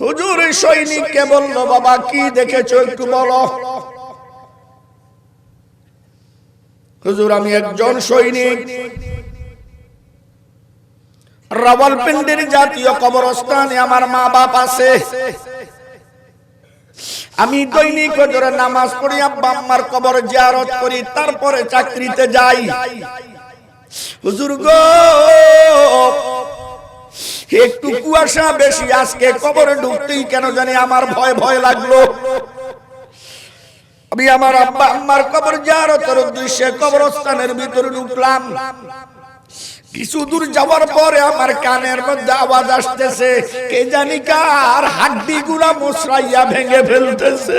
হুজুর সৈনিককে বলল, বাবা কি দেখেছো একটু বলো। হুজুর আমি একজন সৈনিক, রাওয়ালপিন্ডির জাতীয় কবরস্থানে আমার মা বাপ আছে। আমি দৈনিক ফজরের নামাজ পড়ি, আব্বা আম্মার কবর জিয়ারত করি, তারপরে চাকরিতে যাই। হুজুর গো একটু কুয়াশা বেশি, আজকে কবরে ঢুকতেই কেন জানি আমার ভয় ভয় লাগলো। আমি আমার আব্বা আম্মার কবর জিয়ারতের উদ্দেশ্যে কবরস্থানের ভিতরে ঢুকলাম। কিছু দূর যাওয়ার পরে আমার কানের মধ্যে আওয়াজ আসতেছে, কে জানি কার হাড্ডি গুলা মুসরাইয়া ভেঙে ফেলতেছে।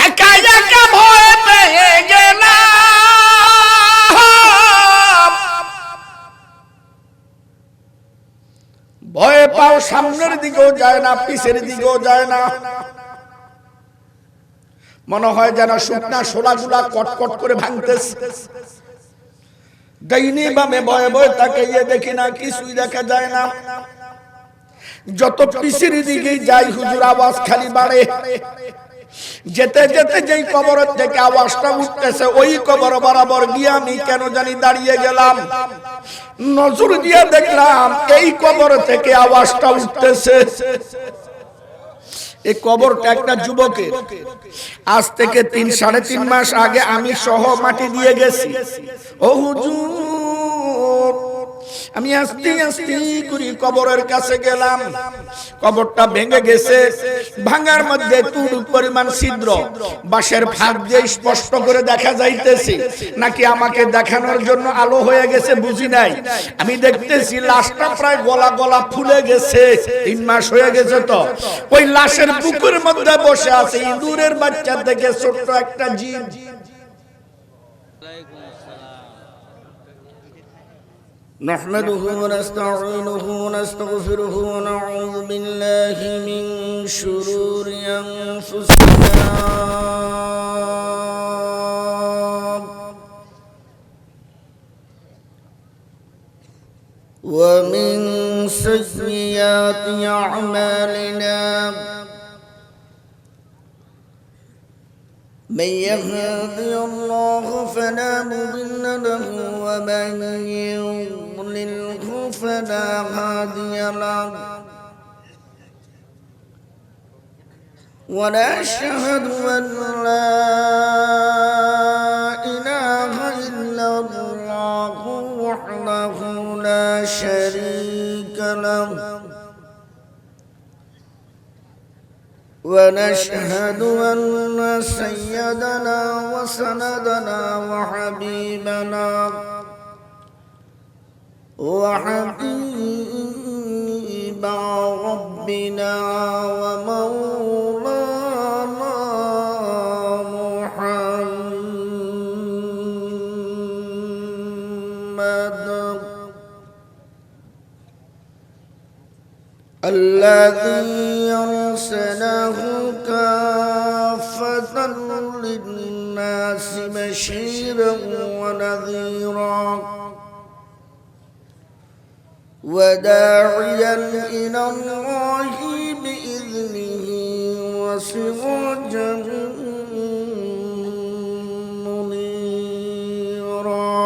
একা একা ভয় পেয়ে গেলাম। ভয়ে পাও সামনের দিকেও যায় না, পিছের দিকেও যায় না। মনে হয় যেন শুকনা শোলাগুলা কটকট করে ভাঙতেছে। ডাইনি বামে ভয়ে ভয়ে তাকাইয়ে দেখি না, কিছুই দেখা যায় না। যত পিছের দিকে যাই হুজুর আওয়াজ খালি বাড়ে। যেতে যেতে যেই কবরের থেকে আওয়াজটা উঠতেছে ওই কবর বরাবর গিয়ে আমি কেন জানি দাঁড়িয়ে গেলাম। নজর দিয়ে দেখলাম এই কবর থেকে আওয়াজটা উঠতেছে। এই কবরটা একটা যুবকের। আজ থেকে 3-3.5 মাস আগে আমি সহ মাটি দিয়ে গেছি। ও হুজুর আমি আস্তে আস্তে করে কবরের কাছে গেলাম। কবরটা ভেঙে গেছে, ভাঙার মধ্যে তুড় পরিমাণ ছিদ্র, বাঁশের ফাঁক দিয়ে স্পষ্ট করে দেখা যাইতেছে। নাকি আমাকে দেখানোর জন্য আলো হয়ে গেছে বুঝি নাই। আমি দেখতেছি লাশটা প্রায় গলা গলা ফুলে গেছে, 3 মাস হয়ে গেছে। তো ওই লাশের বুকের মধ্যে বসে আছে ইঁদুরের বাচ্চা থেকে ছোট্ট একটা জীব। نحمده ونستعينه ونستغفره ونعوذ بالله من شرور أنفسنا ومن سيئات أعمالنا من يهده الله فلا مضل له ومن يضلله فلا هادي له ونشهد أن لا إله إلا الله وحده لا شريك له ونشهد أن سيدنا وسندنا وحبيبنا وحبيب ربنا ومولانا محمد الذي أرسله كافة للناس بشيرا ونذيرا وداعيا إلى الله بإذنه وسراجا منيرا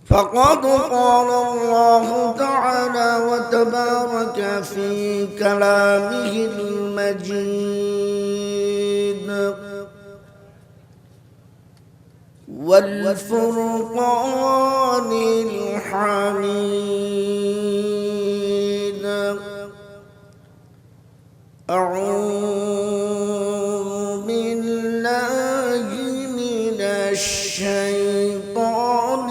فقد قال الله تعالى وتبارك في كلامه المجيد والفرقان الحميد أعوذ بالله من الشيطان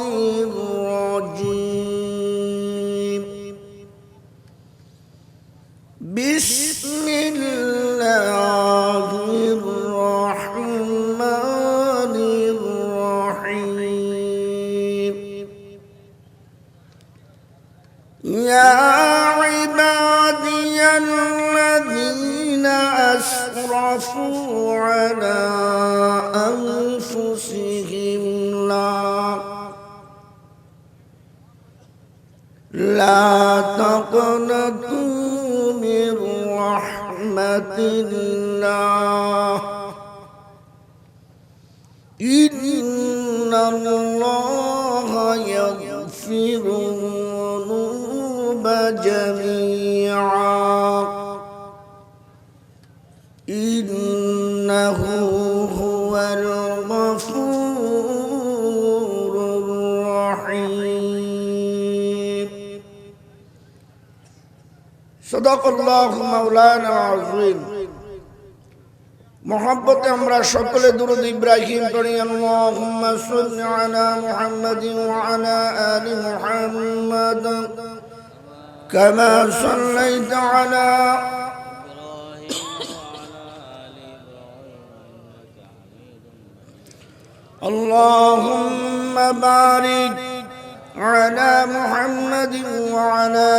الرجيم بسم الله الرحمن الرحيم يا عبادي الذين أسرفوا على أنفسهم لا تقنطوا من رحمة الله إن الله يغفر الذنوب جميعا إنه هو الغفور الرحيم صدق الله مولانا العظيم محبت আমরা সকলে দুরূদ ইব্রাহিম পড়ি আল্লাহুম্মা সাল্লি আলা মুহাম্মাদিন ওয়া আলা আলি মুহাম্মাদ কামা সাল্লাইতা আলা اللهم بارك على محمد وعلى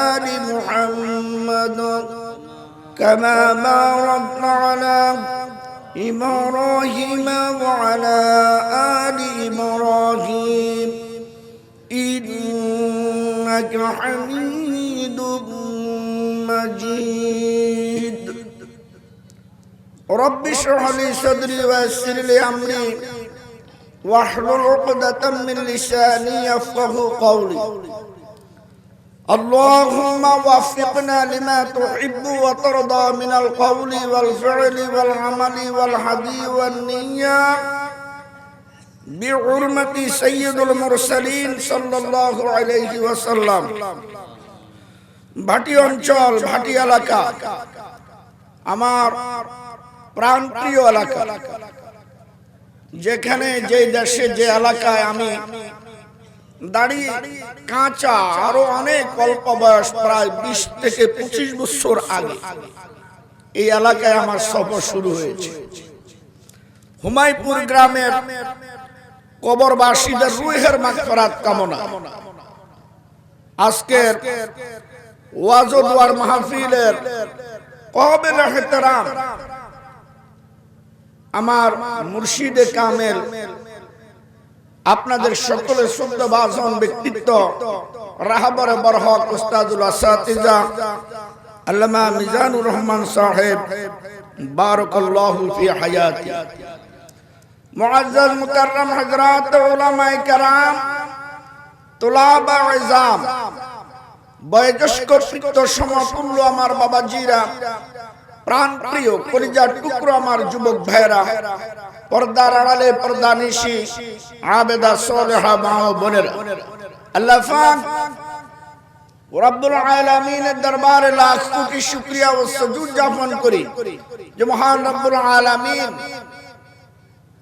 آل محمد كما باركت على إبراهيم وعلى آل إبراهيم إنك حميد مجيد رب اشرح لي صدري ويسر لي أمري واحلل عقدة من لساني يفقهوا قولي اللهم وفقنا لما تحب وترضى من القول والفعل والعمل والهدي والنية بحرمة سيد المرسلين صلى الله عليه وسلم ভাটি অঞ্চল ভাটি এলাকা আমার প্রাণপ্রিয় এলাকা যেখানে যে দেশে যে এলাকায় আমি দাঁড়িয়ে কাঁচা আরো অনেক অল্প বয়স প্রায় 20 থেকে 25 বছর আগে এই এলাকায় আমার সফর শুরু হয়েছে হুমায়পুর গ্রামের কবরবাসীদের রূহের মাগফিরাত কামনা আজকের ওয়াজ ও দোয়ার মাহফিলের কাবিল ইহতিরাম আমার মুর্শিদে কামেল আপনাদের সকলের শ্রদ্ধাভাজন ব্যক্তিত্ব রাহবরে বরহক উস্তাদুল আসাতিজা আল্লামা মিজানুর রহমান সাহেব বারাকাল্লাহু ফি হায়াতি মুআজ্জাজ মুকাররম হযরত উলামায়ে কেরাম তুলাবা ইজাম বয়োজ্যেষ্ঠ পিতৃ সমতুল্য আমার বাবাজিরা প্রাণ প্রিয় কলিজার টুকরো আমার যুবক ভাইরা পর্দার আড়ালে পর্দানিশি আবেদা সালেহা মা ও বোনেরা আল্লাহ পাক রব্বুল আলামিনের দরবারে লাখ কোটি শুকরিয়া ও সুজুদ জ্ঞাপন করি যে মহান রব্বুল আলামিন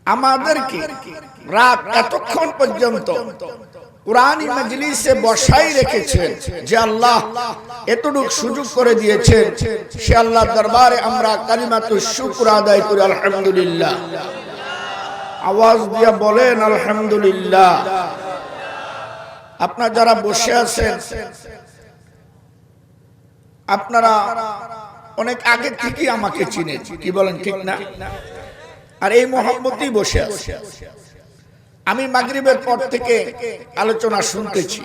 আমাদেরকে রাত এতক্ষণ পর্যন্ত কুরআনী মজলিসে বসাই রেখেছেন যে আল্লাহ এতটুকু সুযোগ করে দিয়েছেন সে আল্লাহর দরবারে আমরা কালিমাতুশ শুকর আদায় করি আলহামদুলিল্লাহ আওয়াজ দিয়ে বলেন আলহামদুলিল্লাহ আপনারা যারা বসে আছেন আপনারা অনেক আগে থেকে আমাকে চিনেন কি বলেন ঠিক না আর এই মহব্বতেই বসে আছে আমি মাগরিবের পর থেকে আলোচনা শুনতেছি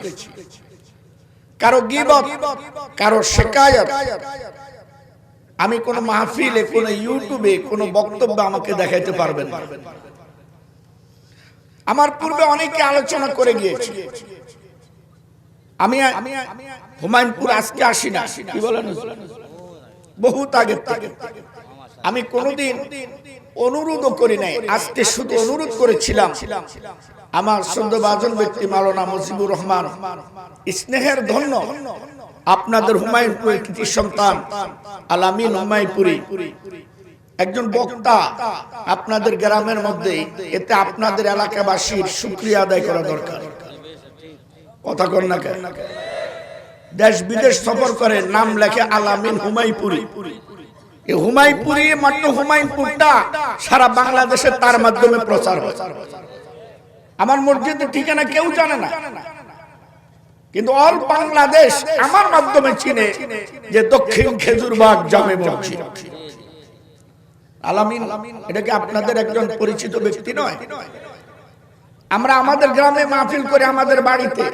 কারো গীবত কারো শিকায়াত আমি কোন মাহফিলে কোন ইউটিউবে কোন বক্তব্য আমাকে দেখাইতে পারবেন না আমার পূর্বে অনেকে আলোচনা করে গিয়েছে আমি হুমায়ুনপুর আজকে আসি না কি বলেন বহুত আগে থেকে আমি কোনদিন অনুরোধ করি নাই আজকে শুধু অনুরোধ করেছিলাম আমার শ্রদ্ধাভাজন ব্যক্তি মাওলানা মুজিবুর রহমান স্নেহের ধন্য আপনাদের হুমায়ুনপুরের কৃতি সন্তান আলামিন হুমায়ুনপুরি একজন বক্তা আপনাদের গ্রামের মধ্যে এতে আপনাদের এলাকাবাসীর শুকরিয়া আদায় করা দরকার কথা কর না কেন দেশ বিদেশ সফর করে নাম লেখে আলামিন হুমায়ুনপুরি এই হুমায়ুনপুরি মাত্র হুমায়ুনপুরটা সারা বাংলাদেশে তার মাধ্যমে প্রচার হয় আমার মসজিদের ঠিকানা কেউ জানে না কিন্তু অল বাংলাদেশ আমার মাধ্যমে চিনে যে দক্ষিণ খেজুরবাগ জামে মসজিদ আলামিন এটা কি আপনাদের একজন পরিচিত ব্যক্তি নয়? আমরা আমাদের গ্রামে মাহফিল করে আমাদের বাড়িতে,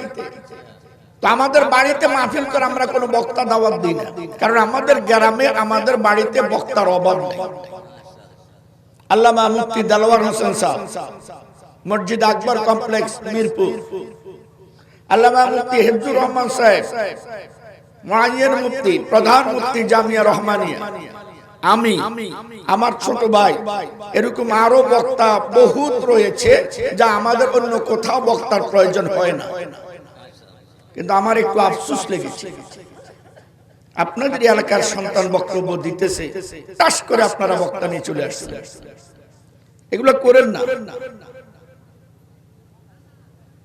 তো আমাদের বাড়িতে মাহফিল করে আমরা কোনো বক্তা দাওয়াত দিই না, কারণ আমাদের গ্রামে আমাদের বাড়িতে বক্তার অভাব নেই। আল্লামা মুফতি দেলোয়ার হোসেন সাহেব, মসজিদ আকবর কমপ্লেক্স, মিরপুর। আল্লামা মুফতি হিফজুর রহমান সাহেব, মুআইয়্যিন মুফতি, প্রধান মুফতি জামিয়া রহমানিয়া। আমি, আমার ছোট ভাই, এরকম আরো বক্তা বহুত রয়েছে, যা আমাদের অন্য কোথাও বক্তার প্রয়োজন হয় না। কিন্তু আমার একটু আফসোস লেগেছে, আপনাদের এলাকার সন্তান বক্তব্য দিতেছে, টাস করে আপনারা বক্তা নিয়ে চলে আসছেন। এগুলো করেন না।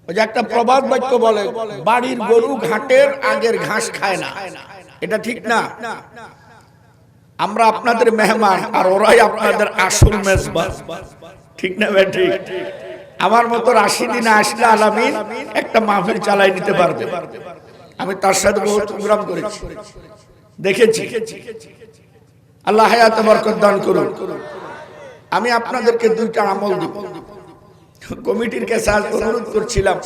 ওই যে একটা প্রবাদ বাক্য বলে, বাড়ির গরু ঘাটের আগের ঘাস খায় না, এটা ঠিক না। আমরা আপনাদের মেহমান, আর ওরাই আপনাদের আসল মেজবান, ঠিক না ভাই? ঠিক। আমার মতো 80 দিনে আসলে আলামিন একটা মাহফিল চালাই নিতে পারবে। আমি তার সাথে বহুত প্রোগ্রাম করেছি, দেখেছি। আল্লাহ হায়াতে বরকত দান করুন। আমি আপনাদেরকে দুইটা আমল দিব। কমিটির কাছে আজ অনুরোধ করছিলাম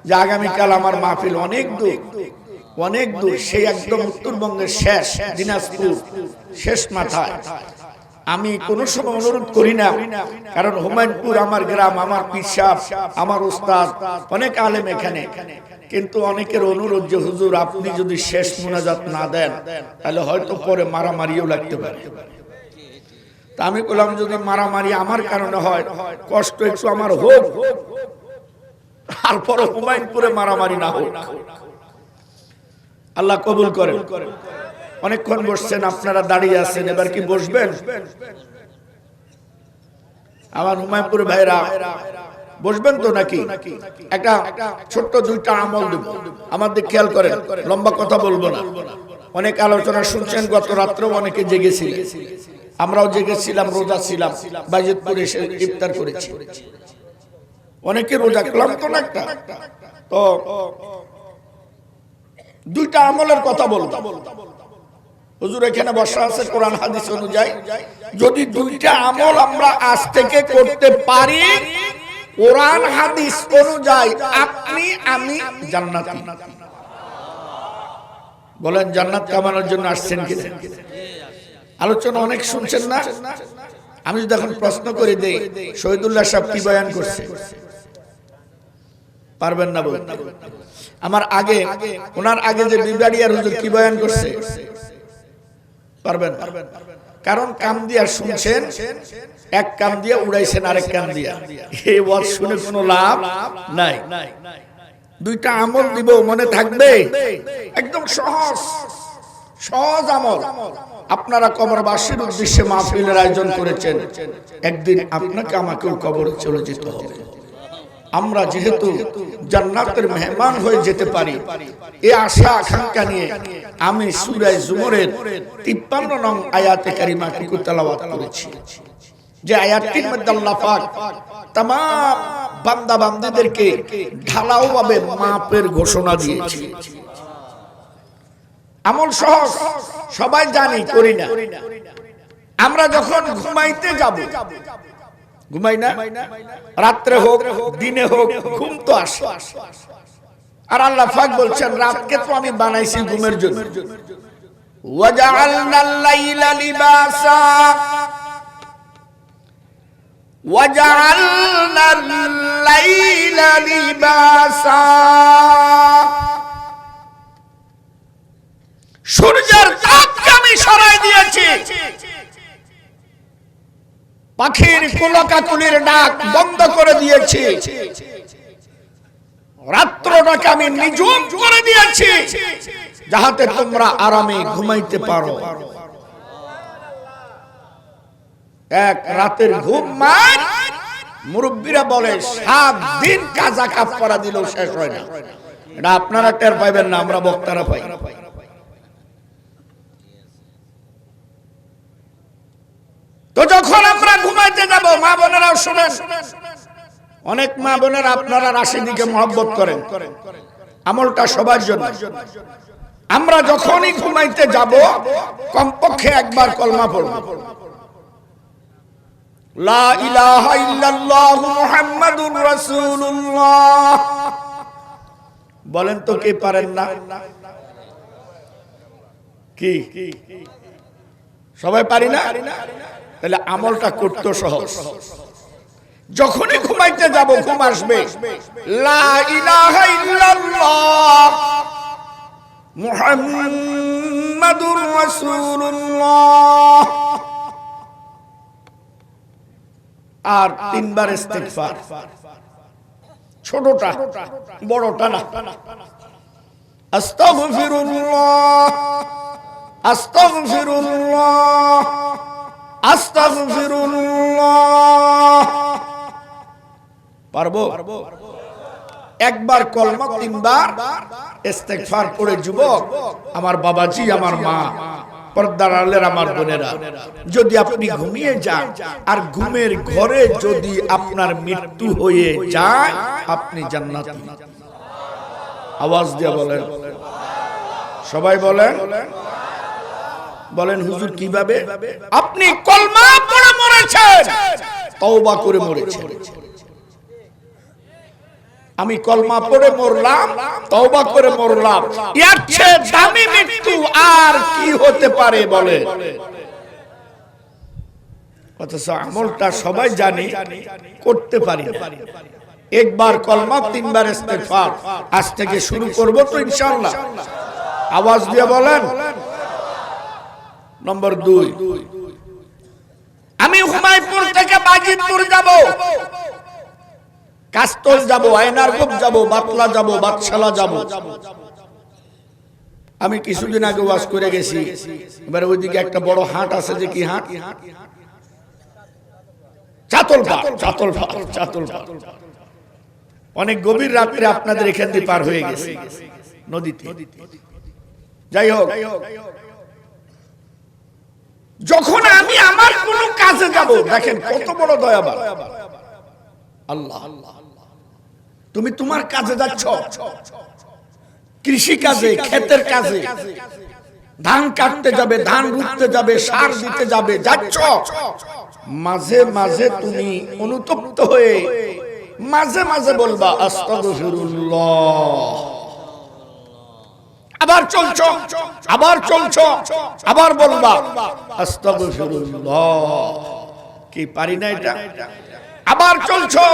যে আগামীকাল আমার মাহফিল অনেক দূর, সেই একদম উত্তরবঙ্গের শেষ দিনাজপুর, শেষ মাথায়। আমি কোন সময় অনুরোধ করি না, কারণ হুমায়ুনপুর আমার গ্রাম, আমার পীর সাহেব, আমার উস্তাদ, অনেক আলেম এখানে। কিন্তু অনেকের অনুরোধ যে হুজুর আপনি যদি শেষ মুনাজাত না দেন তাহলে হয়তো পরে মারামারিও লাগতে পারে। তা আমি বললাম, যদি মারামারি আমার কারণে হয়, কষ্ট একটু আমার হোক, তারপরে হুমায়ুনপুরে মারামারি না হোক। আল্লাহ কবুল করেন। অনেকক্ষণ বসছেন, আপনারা দাঁড়িয়ে আছেন, এবার কি বসবেন? আমার হুমায়ুনপুর ভাইরা বসবেন তো নাকি? একটা ছোট্ট দুইটা আমল দেব, আমাদের খেয়াল করেন, লম্বা কথা বলবো না। অনেক আলোচনা শুনছেন, গত রাত্রেও অনেকে জেগেছিলেন, আমরাও জেগেছিলাম, রোজা ছিলাম, বাইজিদপুরে এসে ইফতার করেছি। অনেকে রোজা ক্লান্ত না একটা, তো দুইটা আমলের কথা বলবো। হুজুর এখানে বসা আছে, কোরআন হাদিস অনুযায়ী যদি দুইটা আমল আমরা আজ থেকে করতে পারি, কোরআন হাদিস অনুযায়ী আপনি আমি জান্নাতি। বলেন জান্নাত কামানোর জন্য আসছেন কিনা? আলোচনা অনেক শুনছেন না? আমি যদি এখন প্রশ্ন করে দেই, শহীদুল্লাহ সাহেব কি বয়ান করছে? পারবেন না বলতে? আমার আগে, ওনার আগে যে বিবাড়িয়ার হুজুর কি বয়ান করছে? পারবেন? কারণ কান দিয়া শুনছেন, এক কান দিয়া উড়াইছেন আরেক কান দিয়া। এই ওয়াজ শুনে কোনো লাভ নাই। দুইটা আমল দিব, মনে থাকবে, একদম সহজ আমল। আপনারা কবরবাসীর উদ্দেশ্যে মাহফিলের আয়োজন করেছেন, একদিন আপনাকে আমাকেও কবরে চলে যেতে হবে। আমরা যেহেতু জান্নাতের মেহমান হয়ে যেতে পারি, এই আশা আকাঙ্ক্ষা নিয়ে আমি সূরা জুমরের 53 নং আয়াতে কারিমাটুকু তেলাওয়াত করেছি। যে আয়াতটির মধ্যে আল্লাহ পাক तमाम বান্দা বান্দীদেরকে ঢালাওভাবে মাপের ঘোষণা দিয়েছে। আমল সহজ, সবাই জানি, করি না। আমরা যখন ঘুমাইতে যাব, ঘুমাই না, রাত্রে হোক দিনে হোক, ঘুম তো আসে। আর আল্লাহ পাক বলছেন, রাতকে তো আমি বানাইছি ঘুমের জন্য। ওয়াজআলনাল লাইলা লিবাসা ওয়াজআলনাল লাইলা লিবাসা। সূর্যের তাপকে আমি সরাই দিয়েছি, পাখির কুলকাকুলির ডাক বন্ধ করে দিয়েছি, রাত্রটাকে আমি নিঝুম করে দিয়েছি, যাহাতে তোমরা আরামে ঘুমাইতে পারো। এক রাতের ঘুম মান মুরব্বীরা বলে 7 দিন কাজা কাফারা দিলেও শেষ হয় না। এটা আপনারা টের পাইবেন না, আমরা বক্তারা পাই। তো যখন আমরা ঘুমাইতে যাব, মা বোনেরাও শুনেন, অনেক মা বোনেরা আপনারা রাশিদিকে মহব্বত করেন, আমলটা সবার জন্য। আমরা যখনই ঘুমাইতে যাব, কমপক্ষে একবার কলমা পড়ব। লা ইলাহা ইল্লাল্লাহ মুহাম্মাদুর রাসূলুল্লাহ। বলেন তো কে পারেন না? কি সবাই পারি না? তাহলে আমলটা করতে সহজ। যখনই ঘুমাইতে যাব ঘুম আসবে, লা ইলাহা ইল্লাল্লাহ মুহাম্মাদুর রাসূলুল্লাহ, আর 3 বার ইস্তিগফার, ছোটটা বড়টা না। আস্তাগফিরুল্লাহ আস্তাগফিরুল্লাহ আস্তাগফিরুল্লাহ। পারবো? একবার কলমা 3 বার ইস্তিগফার পড়ে যুবক, আমার বাবাজি, আমার মা, পর্দার আড়ালের আমার বোনেরা, যদি আপনি ঘুমিয়ে যান আর ঘুমের ঘরে যদি আপনার মৃত্যু হয়ে যায়, আপনি জান্নাতি। আওয়াজ দিয়ে বলেন, সবাই বলেন। বলেন হুজুর কিভাবে? আপনি কলমা পড়ে মরেছেন, তওবা করে মরেছেন। আমি কলমা পড়ে মরলাম, তওবা করে মরলাম, এর চেয়ে দামি মৃত্যু আর কি হতে পারে বলে? অথচ আমলটা সবাই জানি, করতে পারি না। একবার কলমা 3 বার ইস্তিগফার, আজ থেকে শুরু করব তো ইনশাআল্লাহ। আওয়াজ দিয়ে বলেন। নম্বর 2, আমি হুমায়পুর থেকে বাজিতপুর যাব, কাস্তল যাব, আয়নারগঞ্জ যাব, বাতলা যাব, বাদশালা যাব। আমি কিছুদিন আগে ওয়াজ করে গেছি। এবারে ওইদিকে একটা বড় হাট আছে, যে কি হাট? চাতলপাড়। অনেক গভীর রাত্রে আপনাদের এখান দিয়ে পার হয়ে গেছে নদীতে। যাই হোক, যখন আমি আমার কোন কাজে যাব, দেখেন কত বড় দয়াবান আল্লাহ। তুমি তোমার কাজে যাচ্ছ, কৃষি কাজে, ক্ষেতের কাজে, ধান কাটতে যাবে, ধান রুখতে যাবে, সার দিতে যাবে, যাচ্ছ। মাঝে মাঝে তুমি অনুতপ্ত হয়ে মাঝে মাঝে বলবা আস্তাগফিরুল্লাহ। আবার চলছো, আবার বলবা আস্তাগফিরুল্লাহ। কি পারি না এটা? আবার চলছো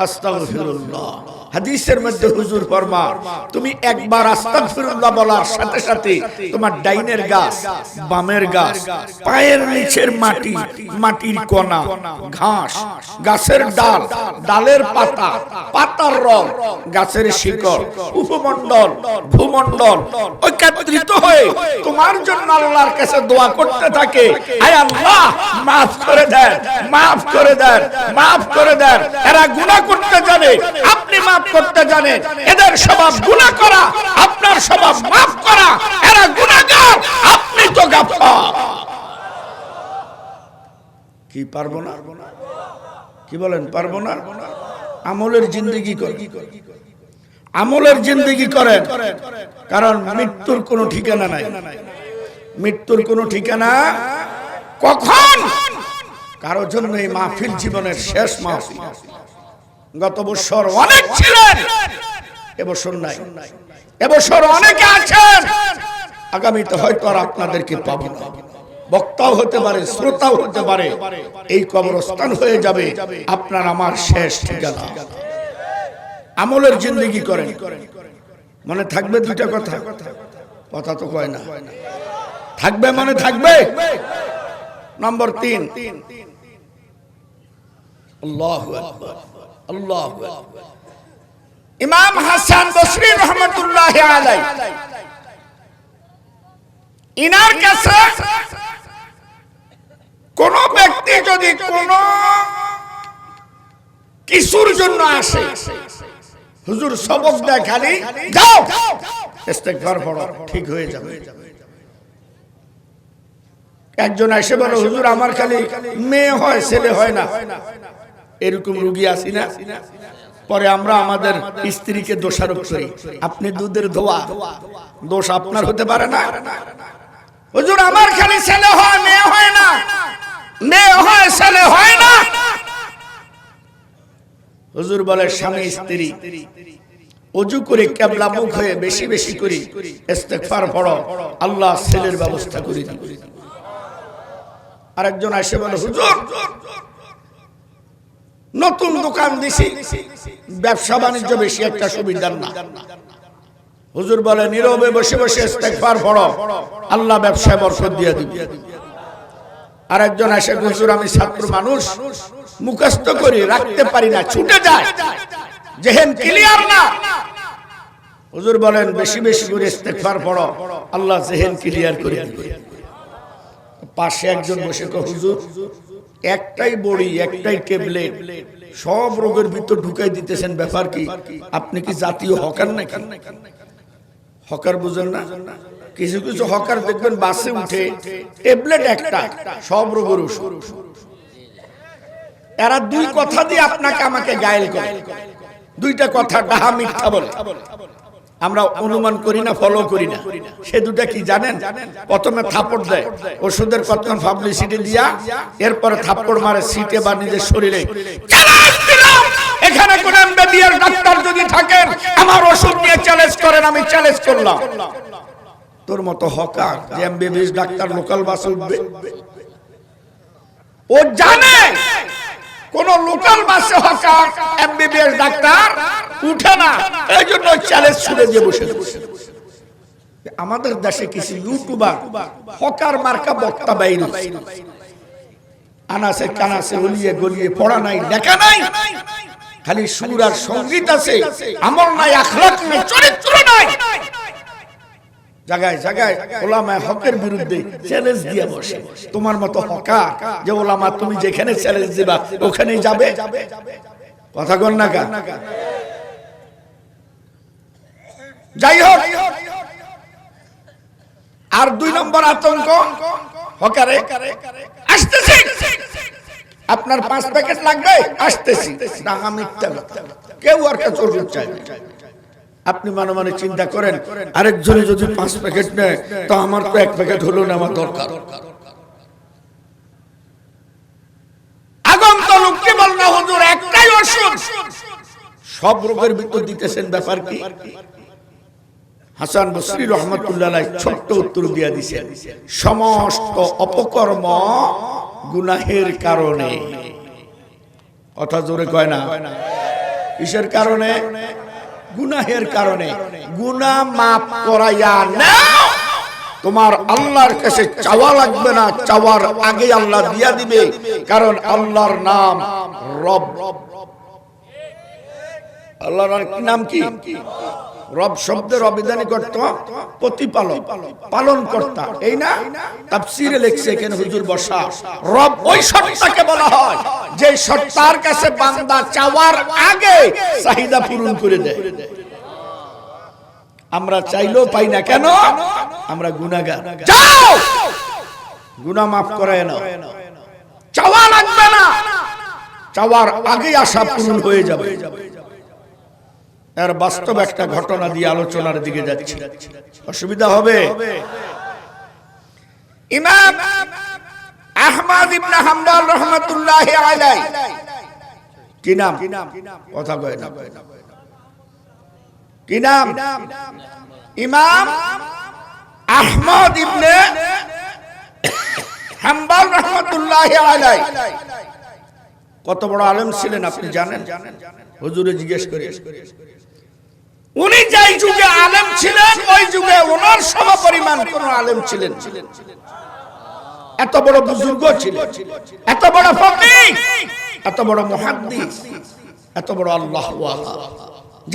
আস্তাগফিরুল্লাহ। হাদিসের মধ্যে হুজুর ফরমান, তুমি একবার আস্তাগফিরুল্লাহ বলার সাথে সাথে তোমার ডাইনের গাছ, বামের গাছ, পায়ের নিচের মাটি, মাটির কণা, ঘাস, গাছের ডাল, ডালের পাতা, পাতার রং, গাছের শিকড়, উপমণ্ডল, ভূমণ্ডল ঐক্যত্রিত হয়ে তোমার জন্য আল্লাহর কাছে দোয়া করতে থাকে, আয় আল্লাহ মাফ করে দেন, মাফ করে দেন, মাফ করে দেন। এরা গুনাহ করতে জানে, আপনি মাফ করতে জানেন। এদের স্বভাব গুনাহ করা, আপনার স্বভাব মাফ করা। এরা গুনাহগার, আপনি তো গাফফার। কি পারবো না? কি বলেন পারবো না? আমলের জিন্দেগি করেন, আমলের জিন্দেগি করেন। কারণ মৃত্যুর কোনো ঠিকানা নাই, মৃত্যুর কোনো ঠিকানা কখন কারোর জন্য এই মাহফিল জীবনের শেষ মাহফিল। গত বছর অনেক ছিলেন, এবছর নাই। এবছর অনেকে আছেন, আগামীতে হয়তো আর আপনাদেরকে পাবো না। বক্তাও হতে পারে, শ্রোতাও হতে পারে। এই কবরস্থান হয়ে যাবে আপনার আমার শেষ ঠিকানা। আমলের জিন্দেগি করেন। মনে থাকবে দুইটা কথা, কথা তো কয় না। থাকবে, মনে থাকবে। নম্বর 3, আল্লাহু আকবার, আল্লাহু আকবার। ইমাম হাসান বসরি রহমাতুল্লাহ আলাইহি, ইনার কাছে কোন ব্যক্তি যদি কোন কিছুর জন্য আসে, হুজুর সবক দেয় খালি, যাও ইস্তেগফার পড়ো, ঠিক হয়ে যাবে। একজন এসে বলে, হুজুর আমার খালি মেয়ে হয়, ছেলে হয় না। এরকম রোগী আছি না? পরে আমরা আমাদের স্ত্রীকে দোষারোপ করি, আপনি দুধের ধোয়া, দোষ আপনার হতে পারে না? হুজুর আমার খালি ছেলে হয়, মেয়ে হয় না, মেয়ে হয়, ছেলে হয় না। হুজুর বলে স্বামী স্ত্রী ওযু করে কিবলা মুখ হয়ে বেশি বেশি করে ইস্তেগফার পড়ো, আল্লাহ ছেলের ব্যবস্থা করে দিবে। আরেকজন এসে বলে হুজুর নতুন দোকান দিছি, ব্যবসা বাণিজ্য বেশি একটা সুবিধার না। হুজুর বলে নীরবে বসে বসে ইস্তেগফার পড়ো, আল্লাহ ব্যবসায় বরকত দিয়ে দিবে। আরেকজন এসে হুজুর আমি ছাত্র মানুষ, মুখস্থ করি রাখতে পারি না, ছুটে যায়, জেহেন ক্লিয়ার না। হুজুর বলেন বেশি বেশি করে ইস্তেগফার পড়ো, আল্লাহ জেহেন ক্লিয়ার করে দিবে। পাশে একজন বসে কয় হুজুর একটাই বড়ি একটাই ট্যাবলেট সব রোগের ভিতর ঢুকাই দিতেছেন, ব্যাপার কি? আপনি কি জাতীয় হকার নাকি? হকার বুঝেন না? কিছু কিছু হকার দেখবেন বাসে উঠে ট্যাবলেট একটা, সব রোগের ওষুধ। এরা দুই কথা দিয়ে আপনাকে আমাকে গায়েল করে, দুইটা কথা ডাহা মিথ্যা বলে। আমরা অনুমান করি না, ফলো করি না। সে দুটা কি জানেন? প্রথমে থাপড় দেয়, ওষুধের কত পাবলিসিটি দিয়া, এরপরে থাপড় মারে সিটে বা নিজের শরীরে। এখানে কোন এমবিবিএস ডাক্তার যদি থাকেন আমার ওষুধ নিয়ে চ্যালেঞ্জ করেন, আমি চ্যালেঞ্জ করলাম। তোর মতো হকার যে এমবিবিএস ডাক্তার লোকাল বাসে উঠবে, ও জানে কোন লোকাল বাসে হকার এমবিবিএস ডাক্তার উঠে না, এই জন্য চ্যালেঞ্জ ছুড়ে দিয়ে বসে। আমাদের দেশে কিছু ইউটিউবার হকার মার্কা বক্তা বাইরে আনাসে কানাসে গলিয়ে গলিয়ে পড়া নাই, লেখা নাই, খালি সুর আর সঙ্গীত আছে, আমল নাই, আখলাক নাই, চরিত্র নাই। জায়গায় জায়গায় ওলামা হকের বিরুদ্ধে চ্যালেঞ্জ দিয়ে বসে। তোমার মতো হকা যে ওলামা তুমি যেখানে চ্যালেঞ্জ দিবা ওখানেই যাবে, কথা কন না কা? যাই হোক, আর দুই নম্বর আতঙ্ক হকারে আসতেছি, আপনার 5 প্যাকেট লাগবে, আসতেছি। কেউ আর কাছে ওষুধ চাই না। আপনি মনে মনে চিন্তা করেন আরেকজনে যদি 5 প্যাকেট নেয় তো আমার তো 1 প্যাকেট হলো না, আমার দরকার। আগন্তক কি বল না হুজুর একটাই ওষুধ সব রোগের ভিতর দিতেছেন, ব্যাপার কি? হাসান বসরি রহমাতুল্লাহ আলাইহি ছোট্ট উত্তর দিয়া দিয়েছেন, সমস্ত অপকর্ম গুনাহের কারণে। কথা জোরে কয় না? কিসের কারণে? গুনাহের কারণে। গুনাহ মাফ করাইয়া নাও, তোমার আল্লাহর কাছে চাওয়া লাগবে না, চাওয়ার আগে আল্লাহ দিয়া দিবে। কারণ আল্লাহর নাম রব। আল্লাহর নাম কি? রব শব্দের অবিধানিক অর্থ প্রতিপালক, পালন কর্তা, এই না? তাফসীরে লেখছে এখানে হুজুর বসা, রব ওই সত্তাকে বলা হয় যে সত্তার কাছে বান্দা চাওয়ার আগে চাহিদা পূরণ করে দেয়। আমরা চাইলেও পাই না, কেন? আমরা গুনাহগার। যাও গুনাহ মাফ করায় নাও, চাওয়া লাগবে না, চাওয়ার আগে আশা পূরণ হয়ে যাবে। এর বাস্তব একটা ঘটনা দিয়ে আলোচনার দিকে যাচ্ছি, অসুবিধা হবে? ইমাম আহমদ ইবনে হাম্বল রাহমাতুল্লাহি আলাইহি, কি নাম? কথা কয় না, কি নাম? ইমাম আহমদ ইবনে হাম্বল রাহমাতুল্লাহি আলাইহি কত বড় আলেম ছিলেন আপনি জানেন? হুজুরে জিজ্ঞেস করে, উনি যেই যুগে আলেম ছিলেন ওই যুগে ওনার সমপরিমাণ কোন আলেম ছিলেন? এত বড় বুজুর্গ ছিলেন, এত বড় ফকিহ, এত বড় মুহাদ্দিস, এত বড় আল্লাহ ওয়ালা,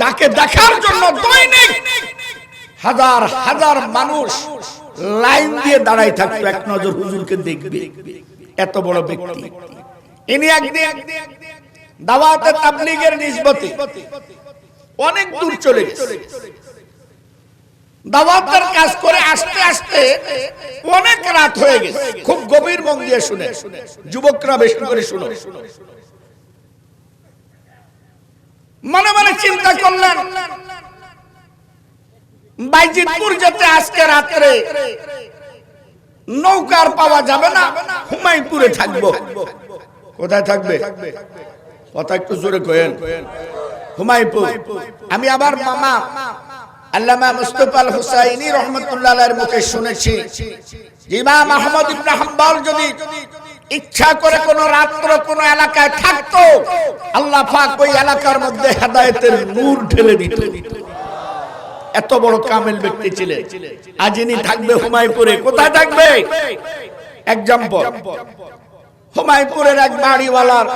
যাকে দেখার জন্য দৈনিক হাজার হাজার মানুষ লাইন দিয়ে দাঁড়ায় থাকতো এক নজর হুজুরকে দেখবে। এত বড় ব্যক্তি ইনি একদিন দাওয়াতে তাবলীগের নিসবতে অনেক দূর চলে গেছে। দাওয়াতের কাজ করে আসতে আসতে অনেক রাত হয়ে গেছে। খুব গভীর মন দিয়ে শুনে, যুবকরা বেশি করে শুনো। মনে মনে চিন্তা করলেন বাইজিতপুর যেতে আজকে রাত্রে নৌকার পাওয়া যাবে না, হুমায়ুনপুরে থাকবো। কোথায় থাকবে? কথা একটু জোরে কয়েন। হুমায়ুনপুর। আমি আবার মামা আল্লামা মুস্তাফা আল হুসাইনি রহমাতুল্লাহ আলাইহির মুখে শুনেছি ইমাম আহমদ ইবনে হাম্বল যদি ইচ্ছা করে কোন রাত্র কোন এলাকায় থাকতো, আল্লাহ পাক ওই এলাকার মধ্যে হেদায়েতের নূর ঢেলে দিত। এত বড় কামেল ব্যক্তি ছিলেন। আজ ইনি থাকবে হুমায়ুনপুরে। কোথায় থাকবে? এক্সাম্পল, হুমায়ুনপুরের এক বাড়িওয়ালার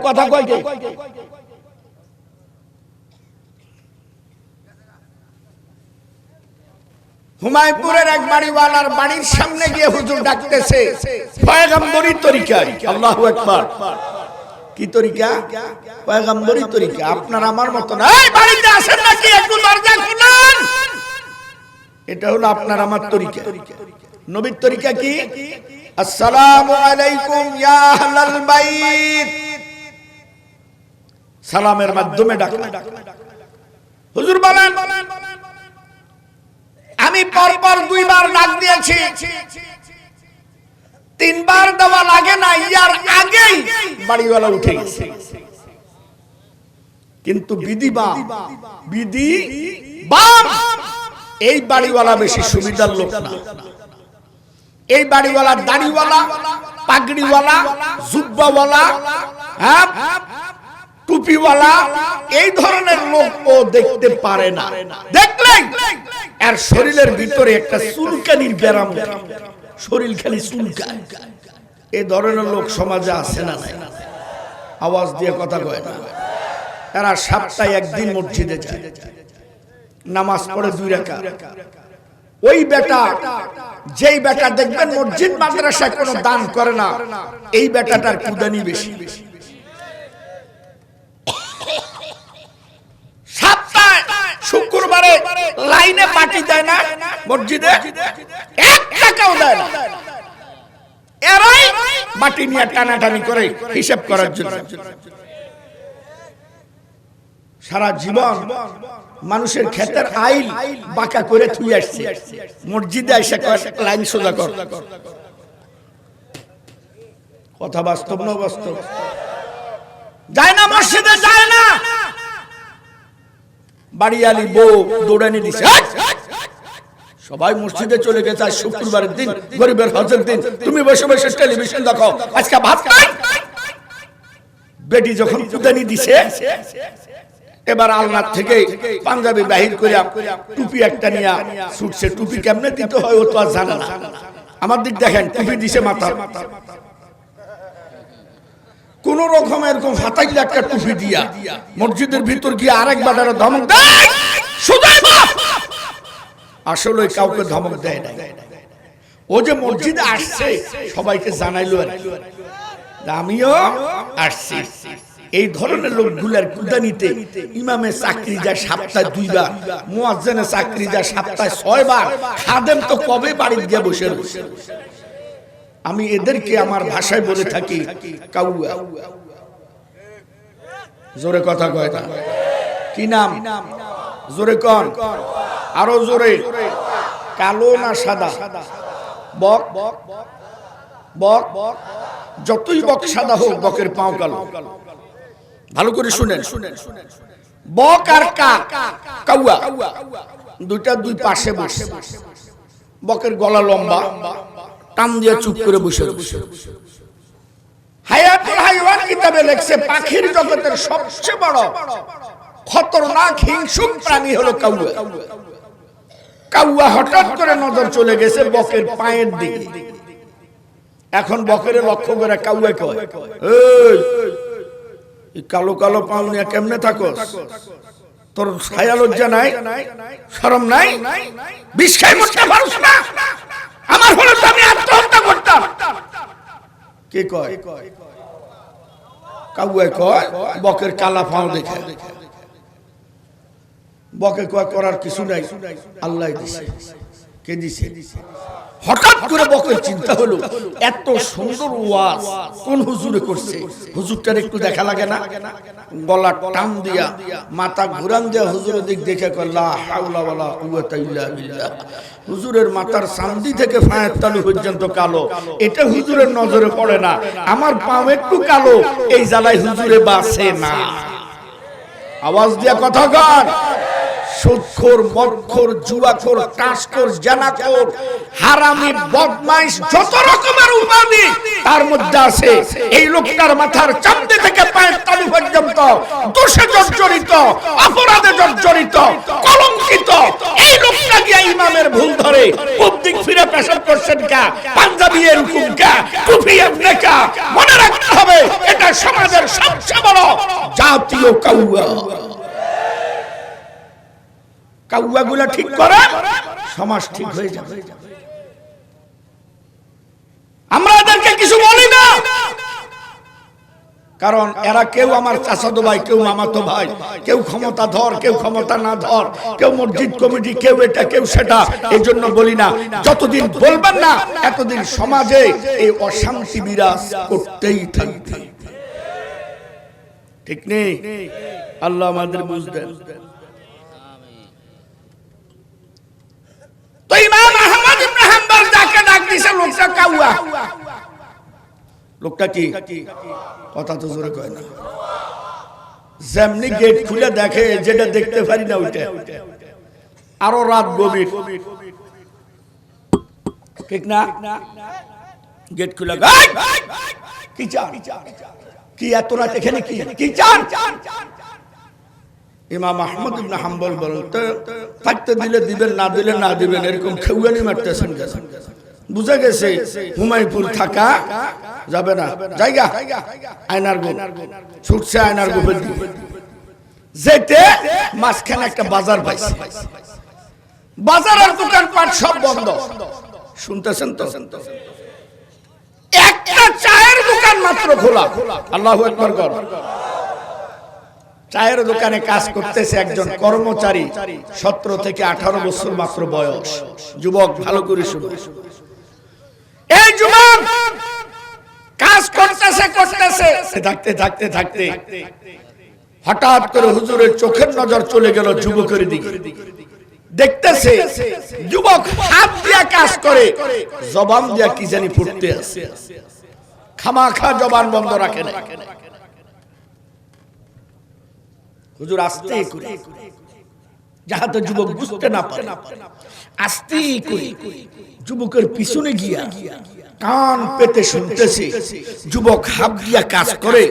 কথা কয় কে? হুমায়ুনপুরের এক বাড়িওয়ালার বাড়ির সামনে গিয়ে হুজুর ডাকতেছে পয়গম্বরী তরিকায়। আল্লাহু আকবার। কি তরিকা? পয়গম্বরী তরিকা। আপনার আমার মত না। এই বাড়িতে আসেন নাকি, একটু দরজা খুলুন। এটা হলো আপনার আমার তরিকা। নবীর তরিকা কি? আসসালামু আলাইকুম ইয়া আহলাল বাইত। সালামের মাধ্যমে ডাকা। হুজুর বলেন, আমি পরপর 2 বার ডাক দিয়েছি, 3 বার দেওয়া লাগে না, ইয়ার আগেই বাড়িওয়ালা উঠে গেছে। কিন্তু বিধি বাম এই বাড়িওয়ালা বেশি সুবিধার লোক না। এই বাড়িওয়ালা দাড়িওয়ালা, পাগড়িওয়ালা, জুব্বাওয়ালা, হ্যাঁ টুপিওয়ালা, এই ধরনের লোক ও দেখতে পারে না। দেখলেই আর শরীরের ভিতরে একটা চুলকানির ব্যারাম, শরীর খালি চুলকায়। এই ধরনের লোক সমাজে আছে না? নাই? আওয়াজ দিয়ে কথা কয় না। এরা সপ্তাহে একদিন মসজিদে যায়, নামাজ পড়ে 2 রাকাত। ওই বেটা, যেই বেটা দেখবেন মসজিদ মাদ্রাসায় কোনো দান করে না, এই বেটাটার কুদানি বেশি। শুক্রবারে লাইনে পার্টি দেয় না মসজিদে, 1 টাকাও দেয় না। এরাই মাটি নিয়ে টানাটানি করে হিসাব করার জন্য। সারা জীবন মানুষের ক্ষেতের আইল বাঁকা করে থুই আসছে, মসজিদে এসে লাইন সোজা কর। কথা বাস্তব না বাস্তব? যায় না মসজিদে, যায় না। বাড়িয়ালি বউ দৌড়ানি দিছে, সবাই মসজিদে চলে গেছে। আজ শুক্রবারের দিন, গরিবের হজের দিন, তুমি বসে বসে টেলিভিশন দেখো, আজকে ভাত নাই। বেটি যখন কুদানি দিছে, এবার আলনার থেকে পাঞ্জাবি বাহির করে টুপি একটা নিয়ে ছুটছে। টুপি কেমনে দিতে হয় ও তো আর জানে না। আমার দিক দেখেন, টুপি দিছে মাথা, কোন রকম এরকম ফাটাইলে একটা টুপি দিয়া মসজিদের ভিতর গিয়ে আরেক বাটারে ধমক দেয়। আসলে কাউকে ধমক দেয় না। ও যে মসজিদে আসছে সবাইকে জানাইলো আমিও আসছি। এই ধরনের লোকগুলার কুদানিতে ইমামে চাকরি যায় সপ্তাহে 2 বার, মুয়াজ্জিনে চাকরি যায় সপ্তাহে 6 বার, খাদেম তো কবে বাড়িতে গিয়ে বসে রয়েছে। আমি এদেরকে আমার ভাষায় বলে থাকি কাউয়া। জোরে কথা কয় না? কি নাম? জোরে কন, আরো জোরে। কালো না সাদা? বক। বক যতই বক সাদা হোক, বকের পাও কালো। ভালো করে শুনেন। বক আর কাউয়া দুইটা 2 পাশে বসে। বকের গলা লম্বা, টান দিয়ে চুপ করে বসে। হায়াতুল হাইওয়ান কিতাবে লেখছে পাখির জগতের সবচেয়ে বড় খতরনাক হিংস্র প্রাণী হলো কাউয়া। কাউয়া হঠাৎ করে নজর চলে গেছে বকের পায়ের দিকে। এখন বকের লক্ষ্য করে কাউয়া কয়, এই কালো কালো পাও নিয়ে কেমনে থাকোস? তোর ছায়া লজ্জা নাই, শরম নাই? বিষ খাই মরতে পারছ না? আমার হলো তো আমি আত্মহত্যা করতাম। কে কয়? কাউয়া কয় বকের কালা পাও দেখে। বকে কয় করার কিছু নাই, আল্লাহ দিছে। কে দিছে? হঠাৎ করে বকের চিন্তা হলো, এত সুন্দর ওয়াজ কোন হুজুরে করছে, হুজুরটার একটু দেখা লাগে না? গলা টান দিয়া মাথা ঘুরান দিয়া হুজুরের দিক দেখে কয় লা হাওলা ওয়ালা কুওয়াতা ইল্লা বিল্লাহ, হুজুরের মাথার চান্দি থেকে পায়ের তালু পর্যন্ত কালো, এটা হুজুরের নজরে পড়ে না। আমার পাও একটু কালো, এই জ্বালায় হুজুরে বাঁচে না। আওয়াজ দিয়া কথা কর। সুদখোর, মদখোর, জুয়াখোর, টাসখোর, জানাখোর, হারামি, বদমাইশ, যত রকমের উপাধি তার মধ্যে আছে। এই লোকটার মাথার চামড়া থেকে পায়ের তালু পর্যন্ত দোষে জর্জরিত, অপরাধে জর্জরিত, কলঙ্কিত। এই লোকটা গিয়া ইমামের ভুল ধরে পূব দিক ফিরে পেশাব করছেন কা, পাঞ্জাবি এরকম কা, টুপি এমনি কা। মনে রাখতে হবে এটা সমাজের সবচেয়ে বড় জাতীয় কাউয়া। কাউয়াগুলা ঠিক করে সমাজ ঠিক হয়ে যাবে। আমরা এদেরকে কিছু বলি না, কারণ এরা কেউ আমার চাচাতো ভাই, কেউ মামাতো ভাই, কেউ ক্ষমতা ধর, কেউ ক্ষমতা না ধর, কেউ মসজিদ কমিটি, কেউ এটা কেউ সেটা। এই জন্য বলি না। যতদিন বলবেন না এতদিন সমাজে এই অশান্তি বিরাজ করতেই থাকবে। ঠিক নেই? আল্লাহ আমাদের বুঝবেন। তো ইমাম আহমদ ইবনে হাম্বল যাকে ডাক দিয়েছে লোকটা কাউয়া। লোকটা কি? কথা তো জোরে কয় না। যেমনি গেট খুলে দেখে, যেটা দেখতে পারি না ওইটা। আরো রাত গভীর, ঠিক না? গেট খুলে কি চান? কি এত রাত এখানে কি চান? ইমাম আহমদ ইবনে হাম্বল বলেন, থাকতে দিলে দিবেন, না দিলে না দিবেন, এরকম খেউয়ানি মারতেছেন। বুঝা গেছে হুমায়ুপুর থাকা যাবে না। জায়গা আয়নার গো ছুটছে, আয়নার গোপের দিকে যেতে মাঝখানে একটা বাজার পাইছে। বাজারের দোকানপাট সব বন্ধ। শুনতেছেন তো? একটা চায়ের দোকান মাত্র খোলা। আল্লাহু আকবার কর। চায়ের দোকানে কাজ করতেছে একজন কর্মচারী, 17 থেকে 18 বছর মাত্র বয়স। যুবক, ভালো করে শুনুন। এই যুবক কাজ করতেছে থাকতে হঠাৎ করে হুজুরের চোখের নজর চলে গেল যুবকের দিকে। দেখতেছে যুবক হাত দিয়া কাজ করে, জবান দিয়া কি জানি ফুটতে আছে। খামাখা জবান বন্ধ রাখে না। হুজুর আস্তে করে, যাহাতে যুবক বুঝতে না পারে, আস্তে করে যুবকের পিছনে গিয়া কান পেতে শুনতেছে। যুবক হাত দিয়া কাজ করে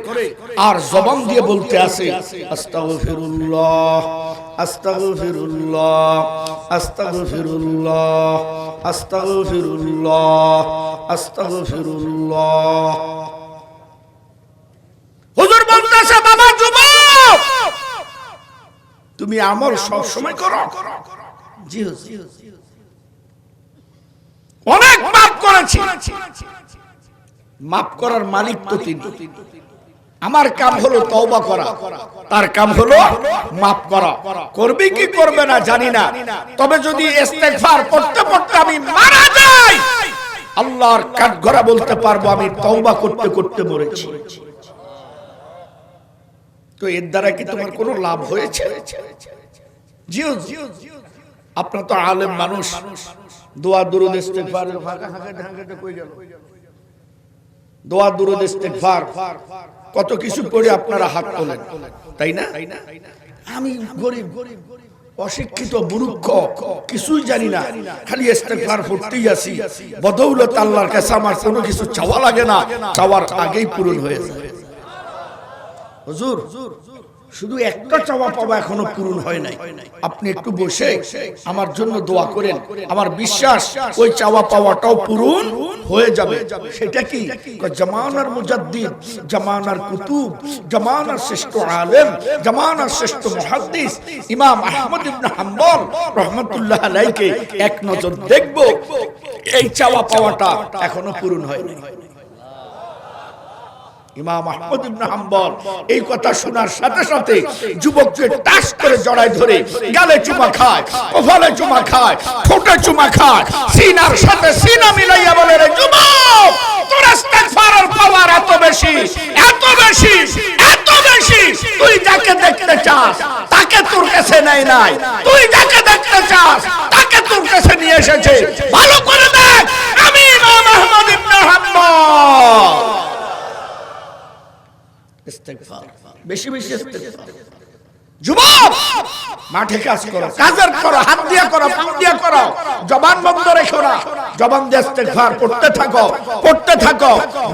আর জবান দিয়ে বলতে আছে, আস্তাগফিরুল্লাহ, আস্তাগফিরুল্লাহ, আস্তাগফিরুল্লাহ, আস্তাগফিরুল্লাহ, আস্তাগফিরুল্লাহ। হুজুর বলতেছে, বাবা যুবক, তুমি আমল সব সময় করো? জি হুজুর, অনেক পাপ করেছি। মাফ করার মালিক তো তিনি। আমার কাম হলো তওবা করা, তার কাম হলো মাফ করা। করবে কি করবে না জানি না, তবে যদি ইস্তেগফার পড়তে পড়তে আমি মারা যাই, আল্লাহর কাঠগড়া বলতে পারবো আমি তওবা করতে করতে মরেছি। তো এর দ্বারা কি তোমার কোনো লাভ হয়েছে? জি হুজুর, আপনারা তো আলেম মানুষ, দোয়া দুরূদ ইস্তেগফার, দোয়া দুরূদ ইস্তেগফার কত কিছু পড়ে আপনারা হাত তোলেন, তাই না? আমি গরিব, অশিক্ষিত, মূর্খ, কিছুই জানি না, খালি ইস্তেগফার পড়তেই আছি। বদৌলত আল্লাহর কাছে আমার কোনো কিছু চাওয়া লাগে না, চাওয়ার আগেই পূরণ হয়ে যায়। হুজুর শুধু একটা চাওয়া পাওয়া এখনো পূরণ হয় নাই। আপনি একটু বসে আমার জন্য দোয়া করেন, আমার বিশ্বাস ওই চাওয়া পাওয়াটাও পূরণ হয়ে যাবে। সেটা কি? জামানার মুজাদ্দিদ, জামানার কুতুব, জামানার শ্রেষ্ঠ আলেম, জামানার শ্রেষ্ঠ মুহাদ্দিস ইমাম আহমদ ইবনে হাম্বল রাহমাতুল্লাহ আলাইহি এক নজর দেখব, এই চাওয়া পাওয়াটা এখনো পূরণ হয়নি। ইমাম আহমদ ইবনে হাম্বল এই কথা শোনার সাথে সাথে যুবককে টাস করে জড়ায় ধরে গালে চুমা খায়, কপালে চুমা খায়, ঠোঁটে চুমা খায়, সিনার সাথে সিনা মিলাইয়া বলে, রে যুবক, তোর ইস্তেগফারের পাওয়ার এত বেশি, এত বেশি, এত বেশি, তুই যাকে দেখতে চাস তাকে তোর কাছে নাই, তুই যাকে দেখতে চাস তাকে তোর কাছে নিয়ে এসেছে, ভালো করে দেখ। আমি ইমাম আহমদ ইবনে হাম্বল। ইস্তেগফার, বেশি বেশি ইস্তেগফার। যুবক, মাঠে কাজ করো, কাজের করো, হাত দিয়া করো, পাও দিয়া করো, জবান বন্ধ রেখো না। জবান দিয়ে ইস্তেগফার পড়তে থাকো, পড়তে থাকো।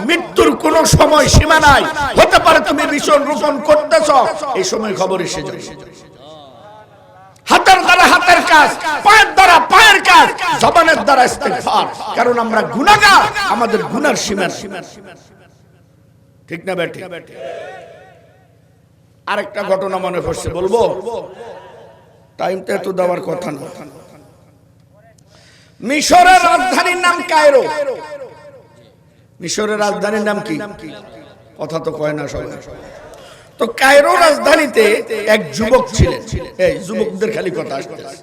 মৃত্যুর কোনো সময় সীমা নাই। হতে পারে তুমি ভীষণ রোপণ করতেছো, এই সময় খবর এসে যাবে। হাতের দ্বারা হাতের কাজ, পায়ের দ্বারা পায়ের কাজ, জবানের দ্বারা ইস্তেগফার। কারণ আমরা গুনাহগার, আমাদের গুনার সীমা ঠিক না বেটি? আরেকটা ঘটনা মনে পড়ছে, বলবো? টাইমটা এত দেওয়ার কথা না। মিশরের রাজধানীর নাম কায়রো। মিশরের রাজধানীর নাম কি? কথা তো কয় না সবাই। তো কায়রো রাজধানীতে এক যুবক ছিলেন। এই যুবকদের খালি কথা আসতেছে।